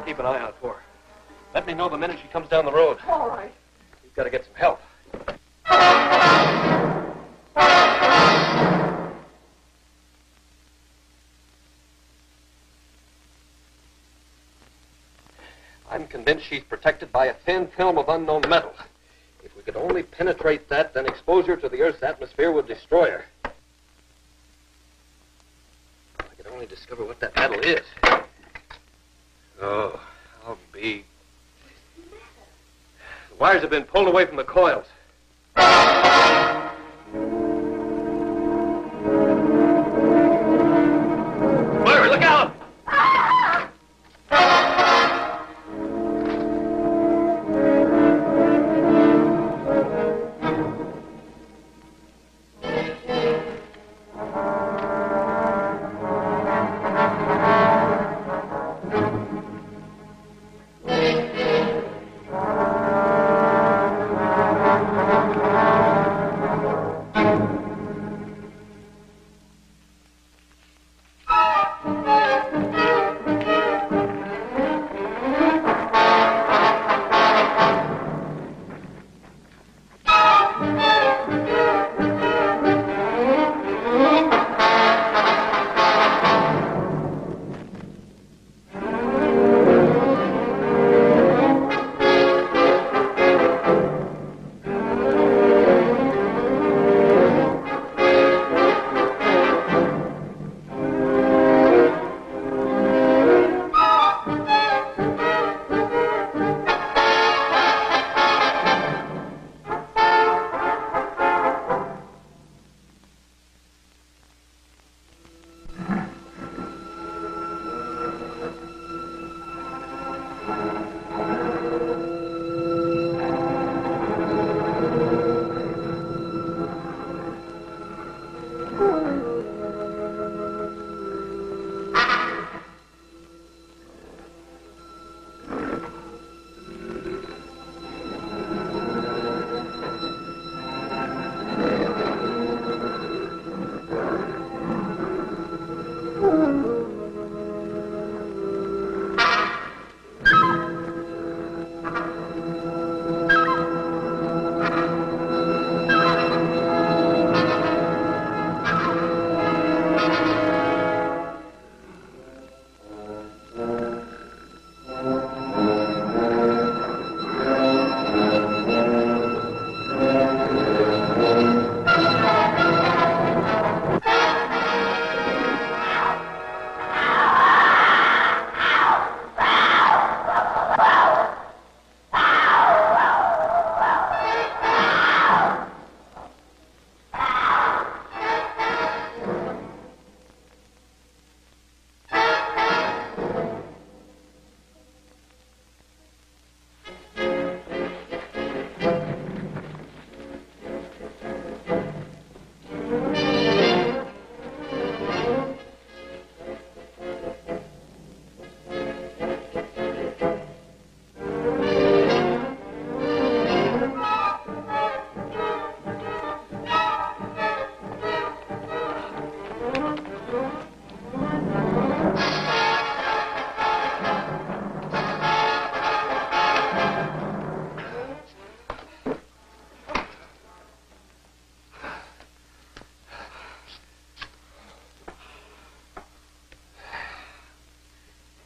Keep an eye out for her. Let me know the minute she comes down the road. All right. You've got to get some help. I'm convinced she's protected by a thin film of unknown metal. If we could only penetrate that, then exposure to the Earth's atmosphere would destroy her. If I could only discover what that metal is. Oh, I'll be... The wires have been pulled away from the coils. Larry, look out!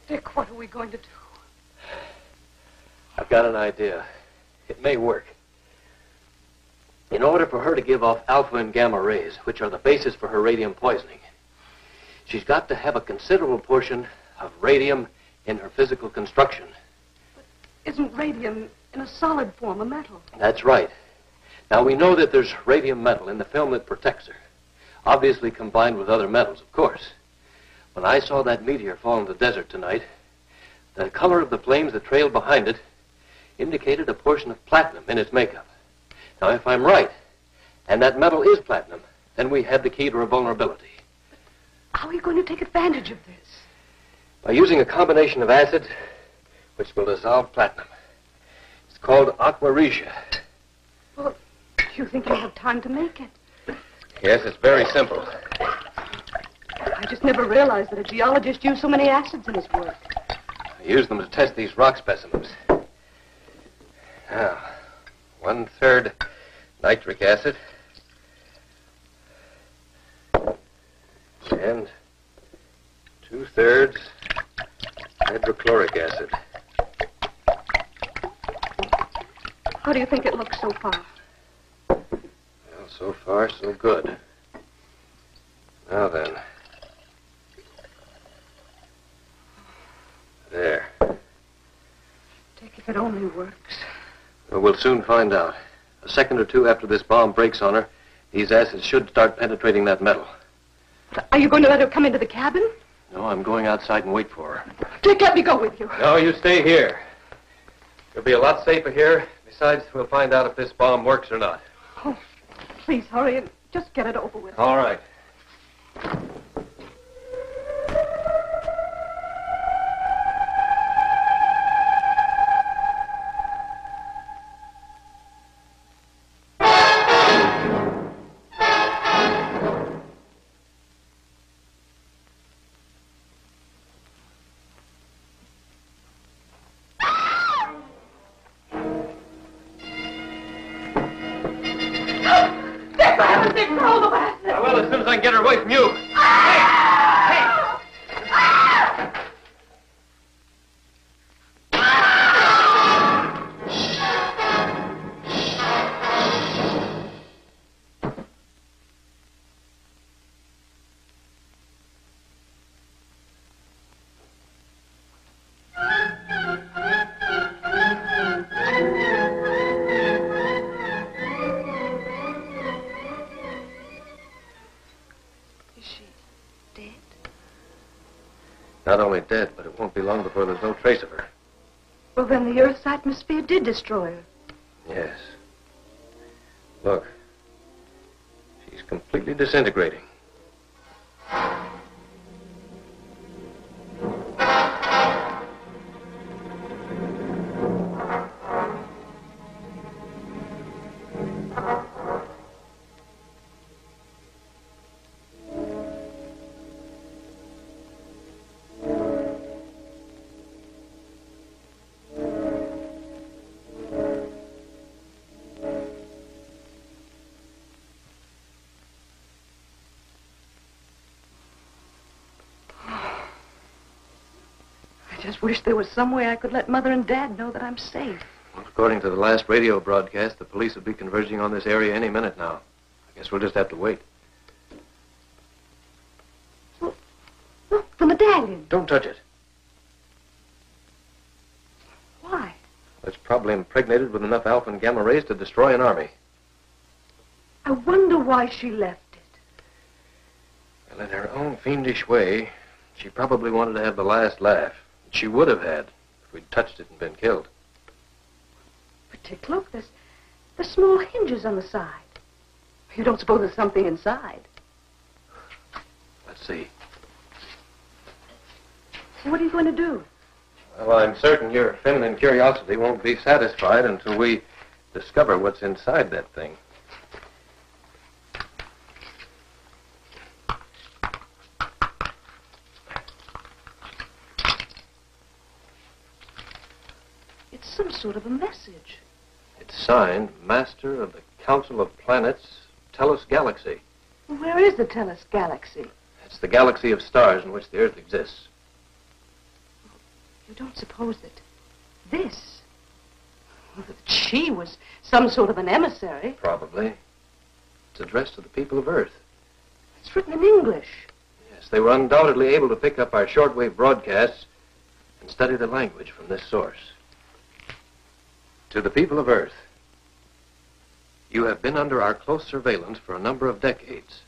Dick, what are we going to do? I've got an idea. It may work. In order for her to give off alpha and gamma rays, which are the basis for her radium poisoning, she's got to have a considerable portion of radium in her physical construction. But isn't radium in a solid form a metal? That's right. Now, we know that there's radium metal in the film that protects her. Obviously combined with other metals, of course. When I saw that meteor fall in the desert tonight, the color of the flames that trailed behind it indicated a portion of platinum in its makeup. Now, if I'm right, and that metal is platinum, then we have the key to a vulnerability. How are you going to take advantage of this? By using a combination of acids which will dissolve platinum. It's called aqua regia. Well, do you think you'll have time to make it? Yes, it's very simple. I just never realized that a geologist used so many acids in his work. I use them to test these rock specimens. Now, 1/3 nitric acid. And 2/3 hydrochloric acid. How do you think it looks so far? Well, so far, so good. Now then. There. Take if it only works. Well, we'll soon find out. A second or two after this bomb breaks on her, these acids should start penetrating that metal. Are you going to let her come into the cabin? No, I'm going outside and wait for her. Dick, let me go with you. No, you stay here. You'll be a lot safer here. Besides, we'll find out if this bomb works or not. Oh, please hurry and just get it over with. All right. Well, as soon as I can get her away from you. Not only dead, but it won't be long before there's no trace of her. Well, then the Earth's atmosphere did destroy her. Yes. Look. She's completely disintegrating. I just wish there was some way I could let Mother and Dad know that I'm safe. Well, according to the last radio broadcast, the police would be converging on this area any minute now. I guess we'll just have to wait. Look, the medallion. Don't touch it. Why? It's probably impregnated with enough alpha and gamma rays to destroy an army. I wonder why she left it. Well, in her own fiendish way, she probably wanted to have the last laugh. She would have had if we'd touched it and been killed. But Dick, look, there's small hinges on the side. You don't suppose there's something inside? Let's see. What are you going to do? Well, I'm certain your feminine curiosity won't be satisfied until we discover what's inside that thing. It's some sort of a message. It's signed Master of the Council of Planets, Tellus Galaxy. Where is the Tellus Galaxy? It's the galaxy of stars in which the Earth exists. You don't suppose that this, that she was some sort of an emissary? Probably. It's addressed to the people of Earth. It's written in English. Yes, they were undoubtedly able to pick up our shortwave broadcasts and study the language from this source. To the people of Earth, you have been under our close surveillance for a number of decades.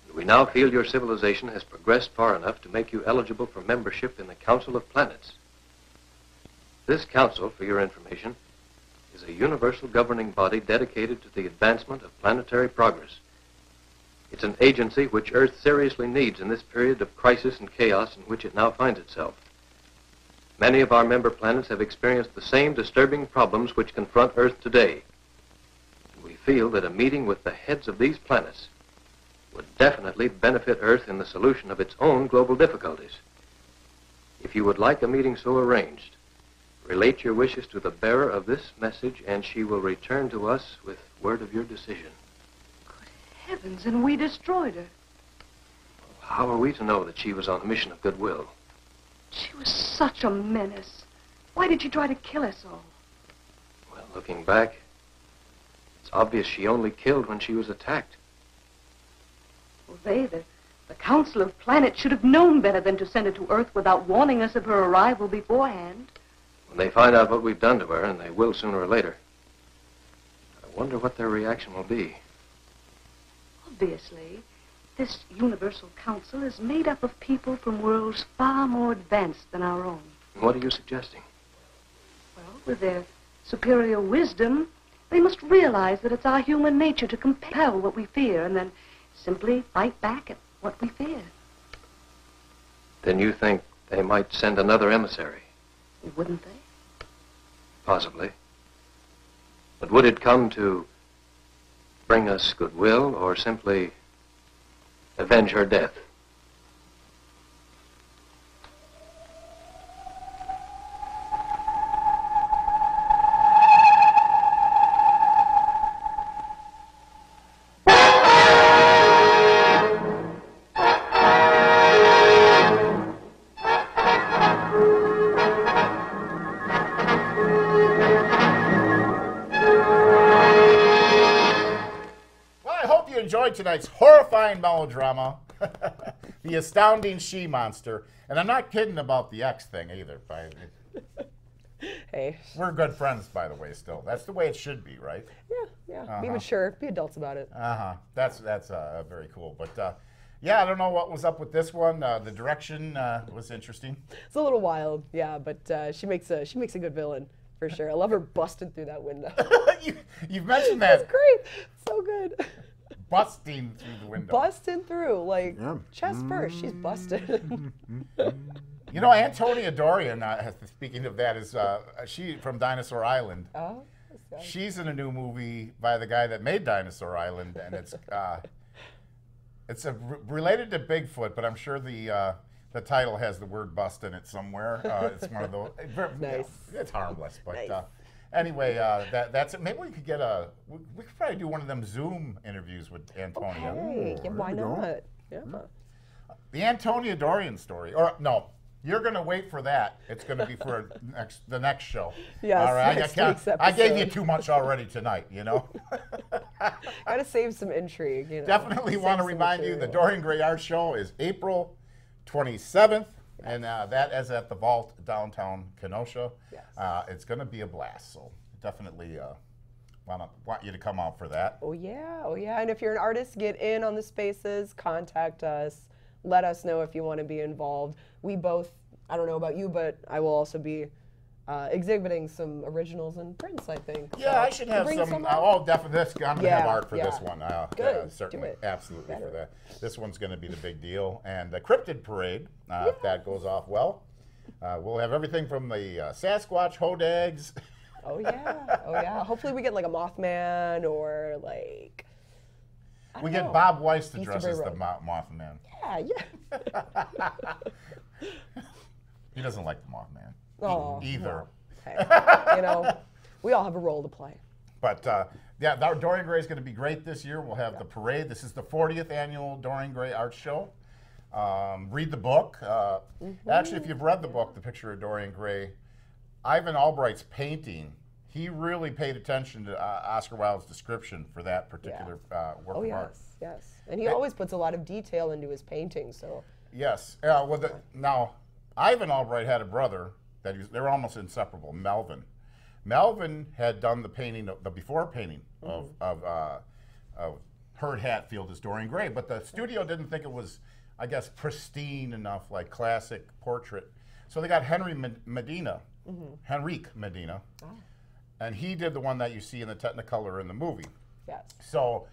Do we now feel your civilization has progressed far enough to make you eligible for membership in the Council of Planets? This council, for your information, is a universal governing body dedicated to the advancement of planetary progress. It's an agency which Earth seriously needs in this period of crisis and chaos in which it now finds itself. Many of our member planets have experienced the same disturbing problems which confront Earth today. We feel that a meeting with the heads of these planets would definitely benefit Earth in the solution of its own global difficulties. If you would like a meeting so arranged, relate your wishes to the bearer of this message, and she will return to us with word of your decision. Heavens, and we destroyed her. How are we to know that she was on a mission of goodwill? She was such a menace. Why did she try to kill us all? Well, looking back, it's obvious she only killed when she was attacked. Well, the Council of Planets should have known better than to send her to Earth without warning us of her arrival beforehand. When they find out what we've done to her, and they will sooner or later, I wonder what their reaction will be. Obviously, this Universal Council is made up of people from worlds far more advanced than our own. And what are you suggesting? Well, with their superior wisdom, they must realize that it's our human nature to compel what we fear and then simply fight back at what we fear. Then you think they might send another emissary? Wouldn't they? Possibly. But would it come to bring us goodwill or simply avenge her death? Tonight's horrifying melodrama, The Astounding She-Monster. And I'm not kidding about the X thing either. Hey. We're good friends, by the way, still. That's the way it should be, right? Yeah. Be mature. Be adults about it. That's very cool. But, yeah, I don't know what was up with this one. The direction was interesting. It's a little wild, yeah, but she makes a good villain, for sure. I love her busting through that window. You've mentioned that. That's great. So good. Busting through the window. Busting through, like, chest first. She's busted. You know, Antonia Dorian, speaking of that, is she from Dinosaur Island. Oh. She's in a new movie by the guy that made Dinosaur Island, and it's related to Bigfoot, but I'm sure the title has the word "bust" in it somewhere. It's one of those. Nice. It's harmless, but Nice. anyway, that's it. Maybe we could get we could probably do one of them Zoom interviews with Antonia. Okay, yeah, why not? Yeah. The Antonia Dorian story, or no. You're going to wait for that. It's going to be for the next show. Yes, all right. next week's episode. I gave you too much already tonight, you know. Got to save some intrigue. You know? Definitely want to remind you the Dorian Gray Art Show is April 27th, and that is at the Vault downtown Kenosha. Yes. It's going to be a blast, so definitely want you to come out for that. Oh yeah. And if you're an artist, get in on the spaces. Contact us. Let us know if you want to be involved. We both, I don't know about you, but I will also be exhibiting some originals and prints, I think. Yeah, so I should have some. Definitely. I'm going to have art for this one. Good. Certainly. Do it. Absolutely for that. This one's going to be the big deal. And the Cryptid Parade, if that goes off well, we'll have everything from the Sasquatch, Hodags. Oh, yeah. Hopefully we get like a Mothman or like... We get Bob Weiss to dress as the Mothman. Yeah. He doesn't like the Mothman either. Hey, you know, we all have a role to play. But yeah, Dorian Gray is going to be great this year. We'll have the parade. This is the 40th annual Dorian Gray Art Show. Read the book. Actually, if you've read the book, The Picture of Dorian Gray, Ivan Albright's painting, he really paid attention to Oscar Wilde's description for that particular work of art. Yes. And he always puts a lot of detail into his paintings. So. Yes. Now, Ivan Albright had a brother that they were almost inseparable, Melvin. Melvin had done the painting, the before painting of Herd Hatfield as Dorian Gray, but the studio didn't think it was, I guess, pristine enough, like classic portrait. So they got Henrique Medina, and he did the one that you see in the Technicolor in the movie. Yes. So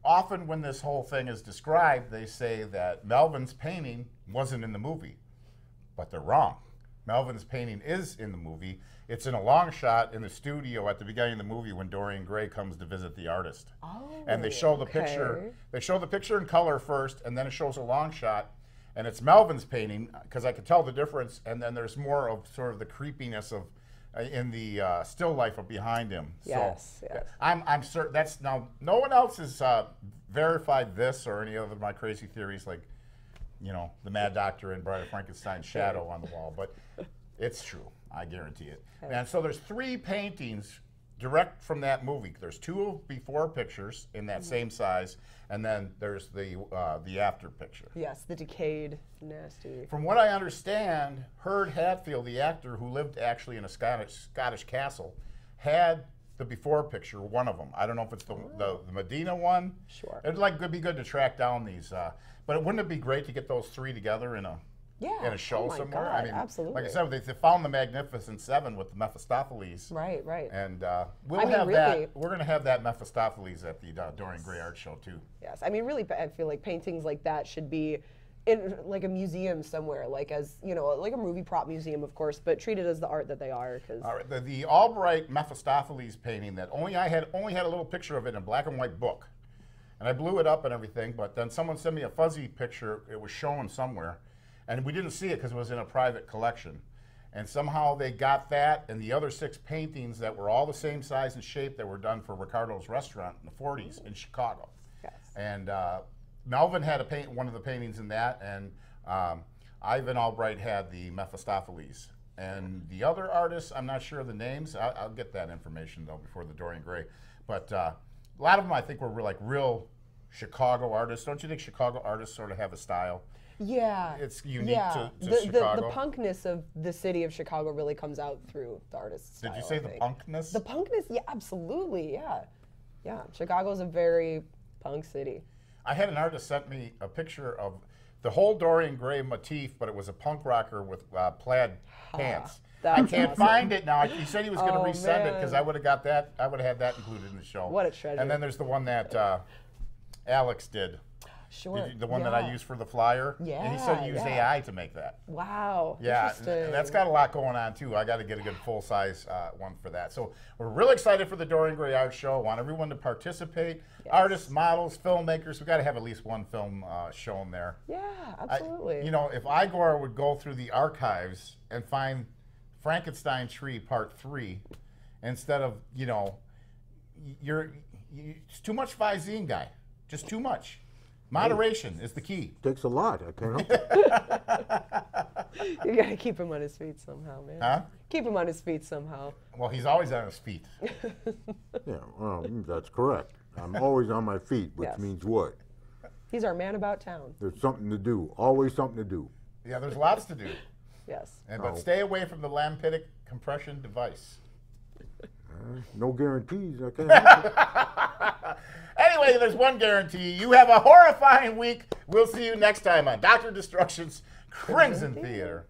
often when this whole thing is described, they say that Melvin's painting wasn't in the movie, but they're wrong. Melvin's painting is in the movie. It's in a long shot in the studio at the beginning of the movie when Dorian Gray comes to visit the artist. Oh, and they show the picture. They show the picture in color first, and then it shows a long shot, and it's Melvin's painting because I could tell the difference. And then there's more of sort of the creepiness of in the still life of behind him. Yes, so, yes. I'm certain that's now. No one else has verified this or any other of my crazy theories, like the Mad Doctor and Bride of Frankenstein's shadow on the wall, but it's true. I guarantee it. Okay. And so there's 3 paintings direct from that movie. There's 2 before pictures in that same size, and then there's the after picture. Yes, the decayed, nasty. From what I understand, Herd Hatfield, the actor who lived actually in a Scottish castle, had the before picture, one of them. I don't know if it's the Medina one. Sure. It'd be good to track down these. But wouldn't it be great to get those 3 together in a show somewhere? God, I mean, absolutely. like I said, they found the Magnificent Seven with the Mephistopheles. Right. And we'll have that. We're going to have that Mephistopheles at the Dorian Gray Art Show too. Yes, I mean, really, I feel like paintings like that should be in like a museum somewhere, like as like a movie prop museum, of course, but treated as the art that they are. All right, the Albright Mephistopheles painting that only had a little picture of it in a black and white book, and I blew it up and everything. But then someone sent me a fuzzy picture. It was shown somewhere. And we didn't see it because it was in a private collection. And somehow they got that and the other 6 paintings that were all the same size and shape that were done for Ricardo's restaurant in the 40s in Chicago. Yes. And Melvin had one of the paintings in that, and Ivan Albright had the Mephistopheles. And the other artists, I'm not sure of the names. I'll get that information, though, before the Dorian Gray. But a lot of them, I think, were like real Chicago artists. Don't you think Chicago artists sort of have a style? Yeah. It's unique to Chicago. The punkness of the city of Chicago really comes out through the artist's style. Did you say the punkness? The punkness, yeah, absolutely, yeah. Yeah, Chicago's a very punk city. I had an artist sent me a picture of the whole Dorian Gray motif, but it was a punk rocker with plaid pants. I can't find it now. He said he was going to resend it because I would have got that. I would have had that included in the show. What a treasure. And then there's the one that Alex did. Sure. The one that I used for the flyer. Yeah. And he said he used AI to make that. Wow. Yeah, and that's got a lot going on too. I got to get a good full-size one for that. So we're really excited for the Dorian Gray Art Show. I want everyone to participate. Yes. Artists, models, filmmakers. We got to have at least one film shown there. Yeah, absolutely. If Igor would go through the archives and find Frankenstein Tree Part 3 instead of it's too much Visine, guy. Just too much. Moderation is the key. Takes a lot. I can't help it. You gotta keep him on his feet somehow, man. Huh? Keep him on his feet somehow. Well, he's always on his feet. Yeah, well, that's correct. I'm always on my feet, which means what? He's our man about town. There's something to do. Always something to do. Yeah, there's lots to do. Yes. But stay away from the lampitic compression device. No guarantees. I can't help it. Anyway, there's one guarantee. You have a horrifying week. We'll see you next time on Dr. Destruction's Crimson Theater.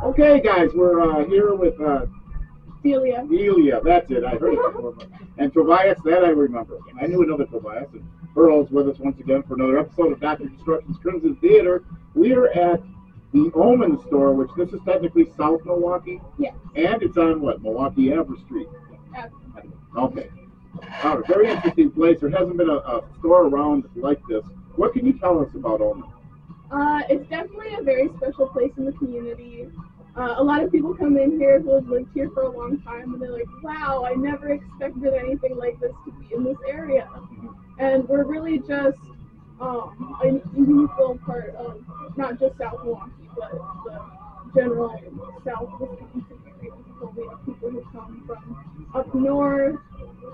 Okay, guys, we're here with Delia. Delia, that's it. I heard it before. And Tobias, that I remember. I knew another Tobias. And Earl's with us once again for another episode of Dr. Destruction's Crimson Theater. We are at the Omen store, which this is technically South Milwaukee. Yes. And it's on what? Milwaukee Avenue Street. Avenue. Okay. All right, very interesting place. There hasn't been a store around like this. What can you tell us about Omen? It's definitely a very special place in the community. A lot of people come in here who have lived here for a long time, and they're like, wow, I never expected anything like this to be in this area. And we're really just meaningful part of not just South Milwaukee, but the general South Wisconsin area. So we have people who come from up north,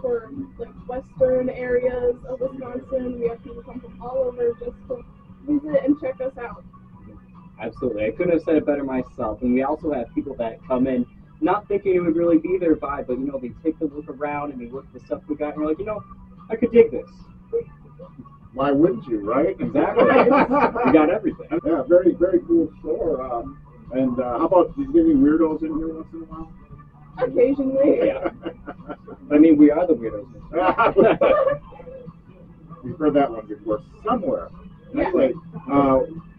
or like western areas of Wisconsin. We have people come from all over just to visit and check us out. Absolutely. I couldn't have said it better myself. And we also have people that come in not thinking it would really be their vibe, but, you know, they take a look around and they look at the stuff we got and we're like, you know, I could dig this. Why wouldn't you, right? Exactly. We got everything. Yeah, very, very cool store. And how about, do you get any weirdos in here once in a while? Occasionally. Yeah. I mean, we are the weirdos. We've heard that one before somewhere. Yeah. Anyway,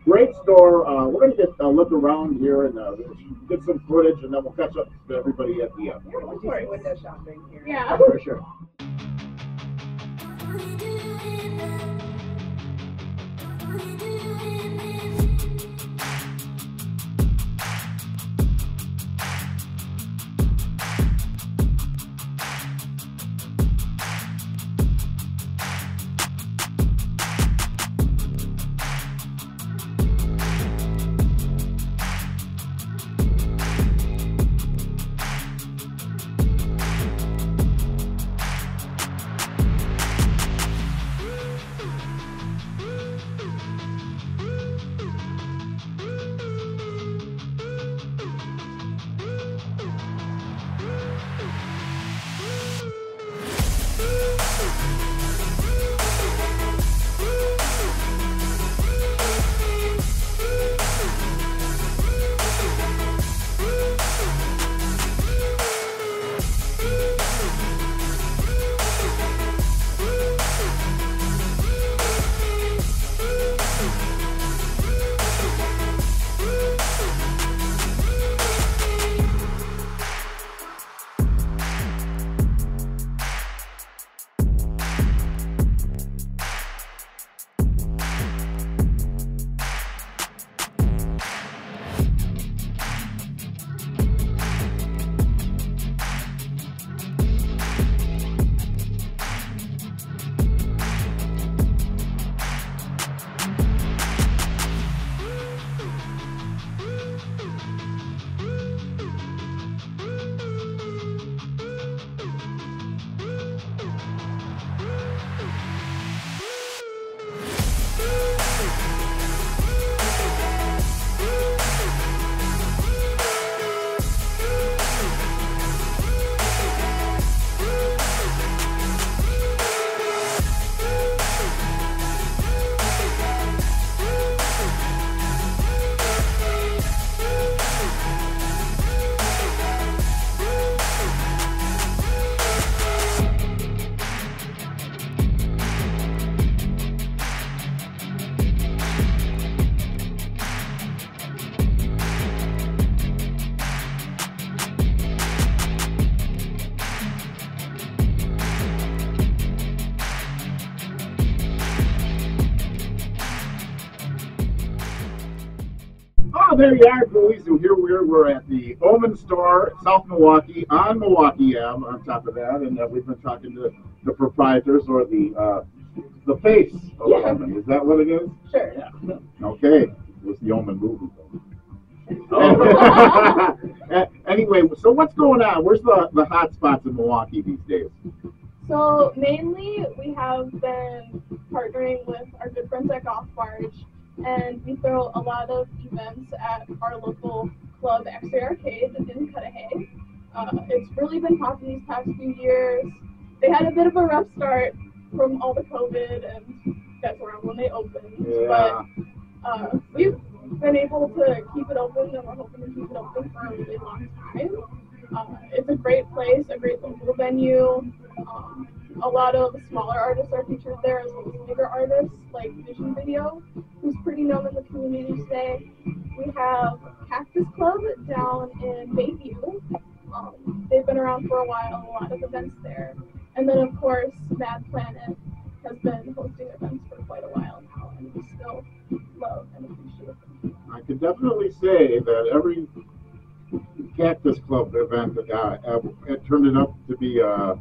great store. We're going to get a look around here and get some footage, and then we'll catch up to everybody at the end. We'll do some window shopping here. Yeah. For sure. Oh, there you are, boys. So here we're at the Omen store, South Milwaukee, on Milwaukee Ave, on top of that, and we've been talking to the proprietors, or the face of Omen. Is that what it is? Sure. Yeah. Okay. It was the Omen movie, though. Anyway, so what's going on? Where's the hot spots in Milwaukee these days? So mainly we have been partnering with our good friends at Golf Barge, and we throw a lot of events at our local club, X-Ray Arcade in Cudahy. It's really been popping these past few years. They had a bit of a rough start from all the COVID and that's around when they opened, Yeah. but we've been able to keep it open, and we're hoping to keep it open for a really long time. It's a great place, a great local venue. A lot of smaller artists are featured there, as well as bigger artists like Vision Video, who's pretty known in the community today. We have Cactus Club down in Bayview. They've been around for a while, a lot of events there. And then, of course, Mad Planet has been hosting events for quite a while now, and we still love and appreciate them. I can definitely say that every Cactus Club event it turned out to be an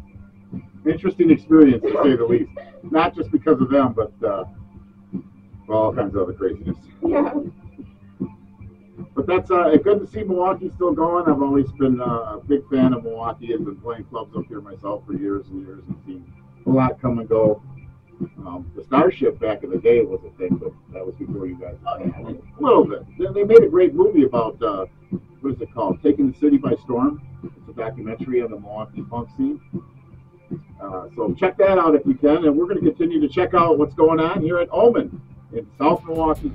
interesting experience, to say the least. Not just because of them, but all kinds of other craziness. Yeah. But that's good to see Milwaukee still going. I've always been a big fan of Milwaukee. I've been playing clubs up here myself for years and years and seen a lot come and go. The Starship back in the day was a thing, but that was before you guys. A little bit. They made a great movie about, what is it called? Taking the City by Storm. It's a documentary on the Milwaukee punk scene. So check that out if you can. And we're going to continue to check out what's going on here at Omen in South Milwaukee.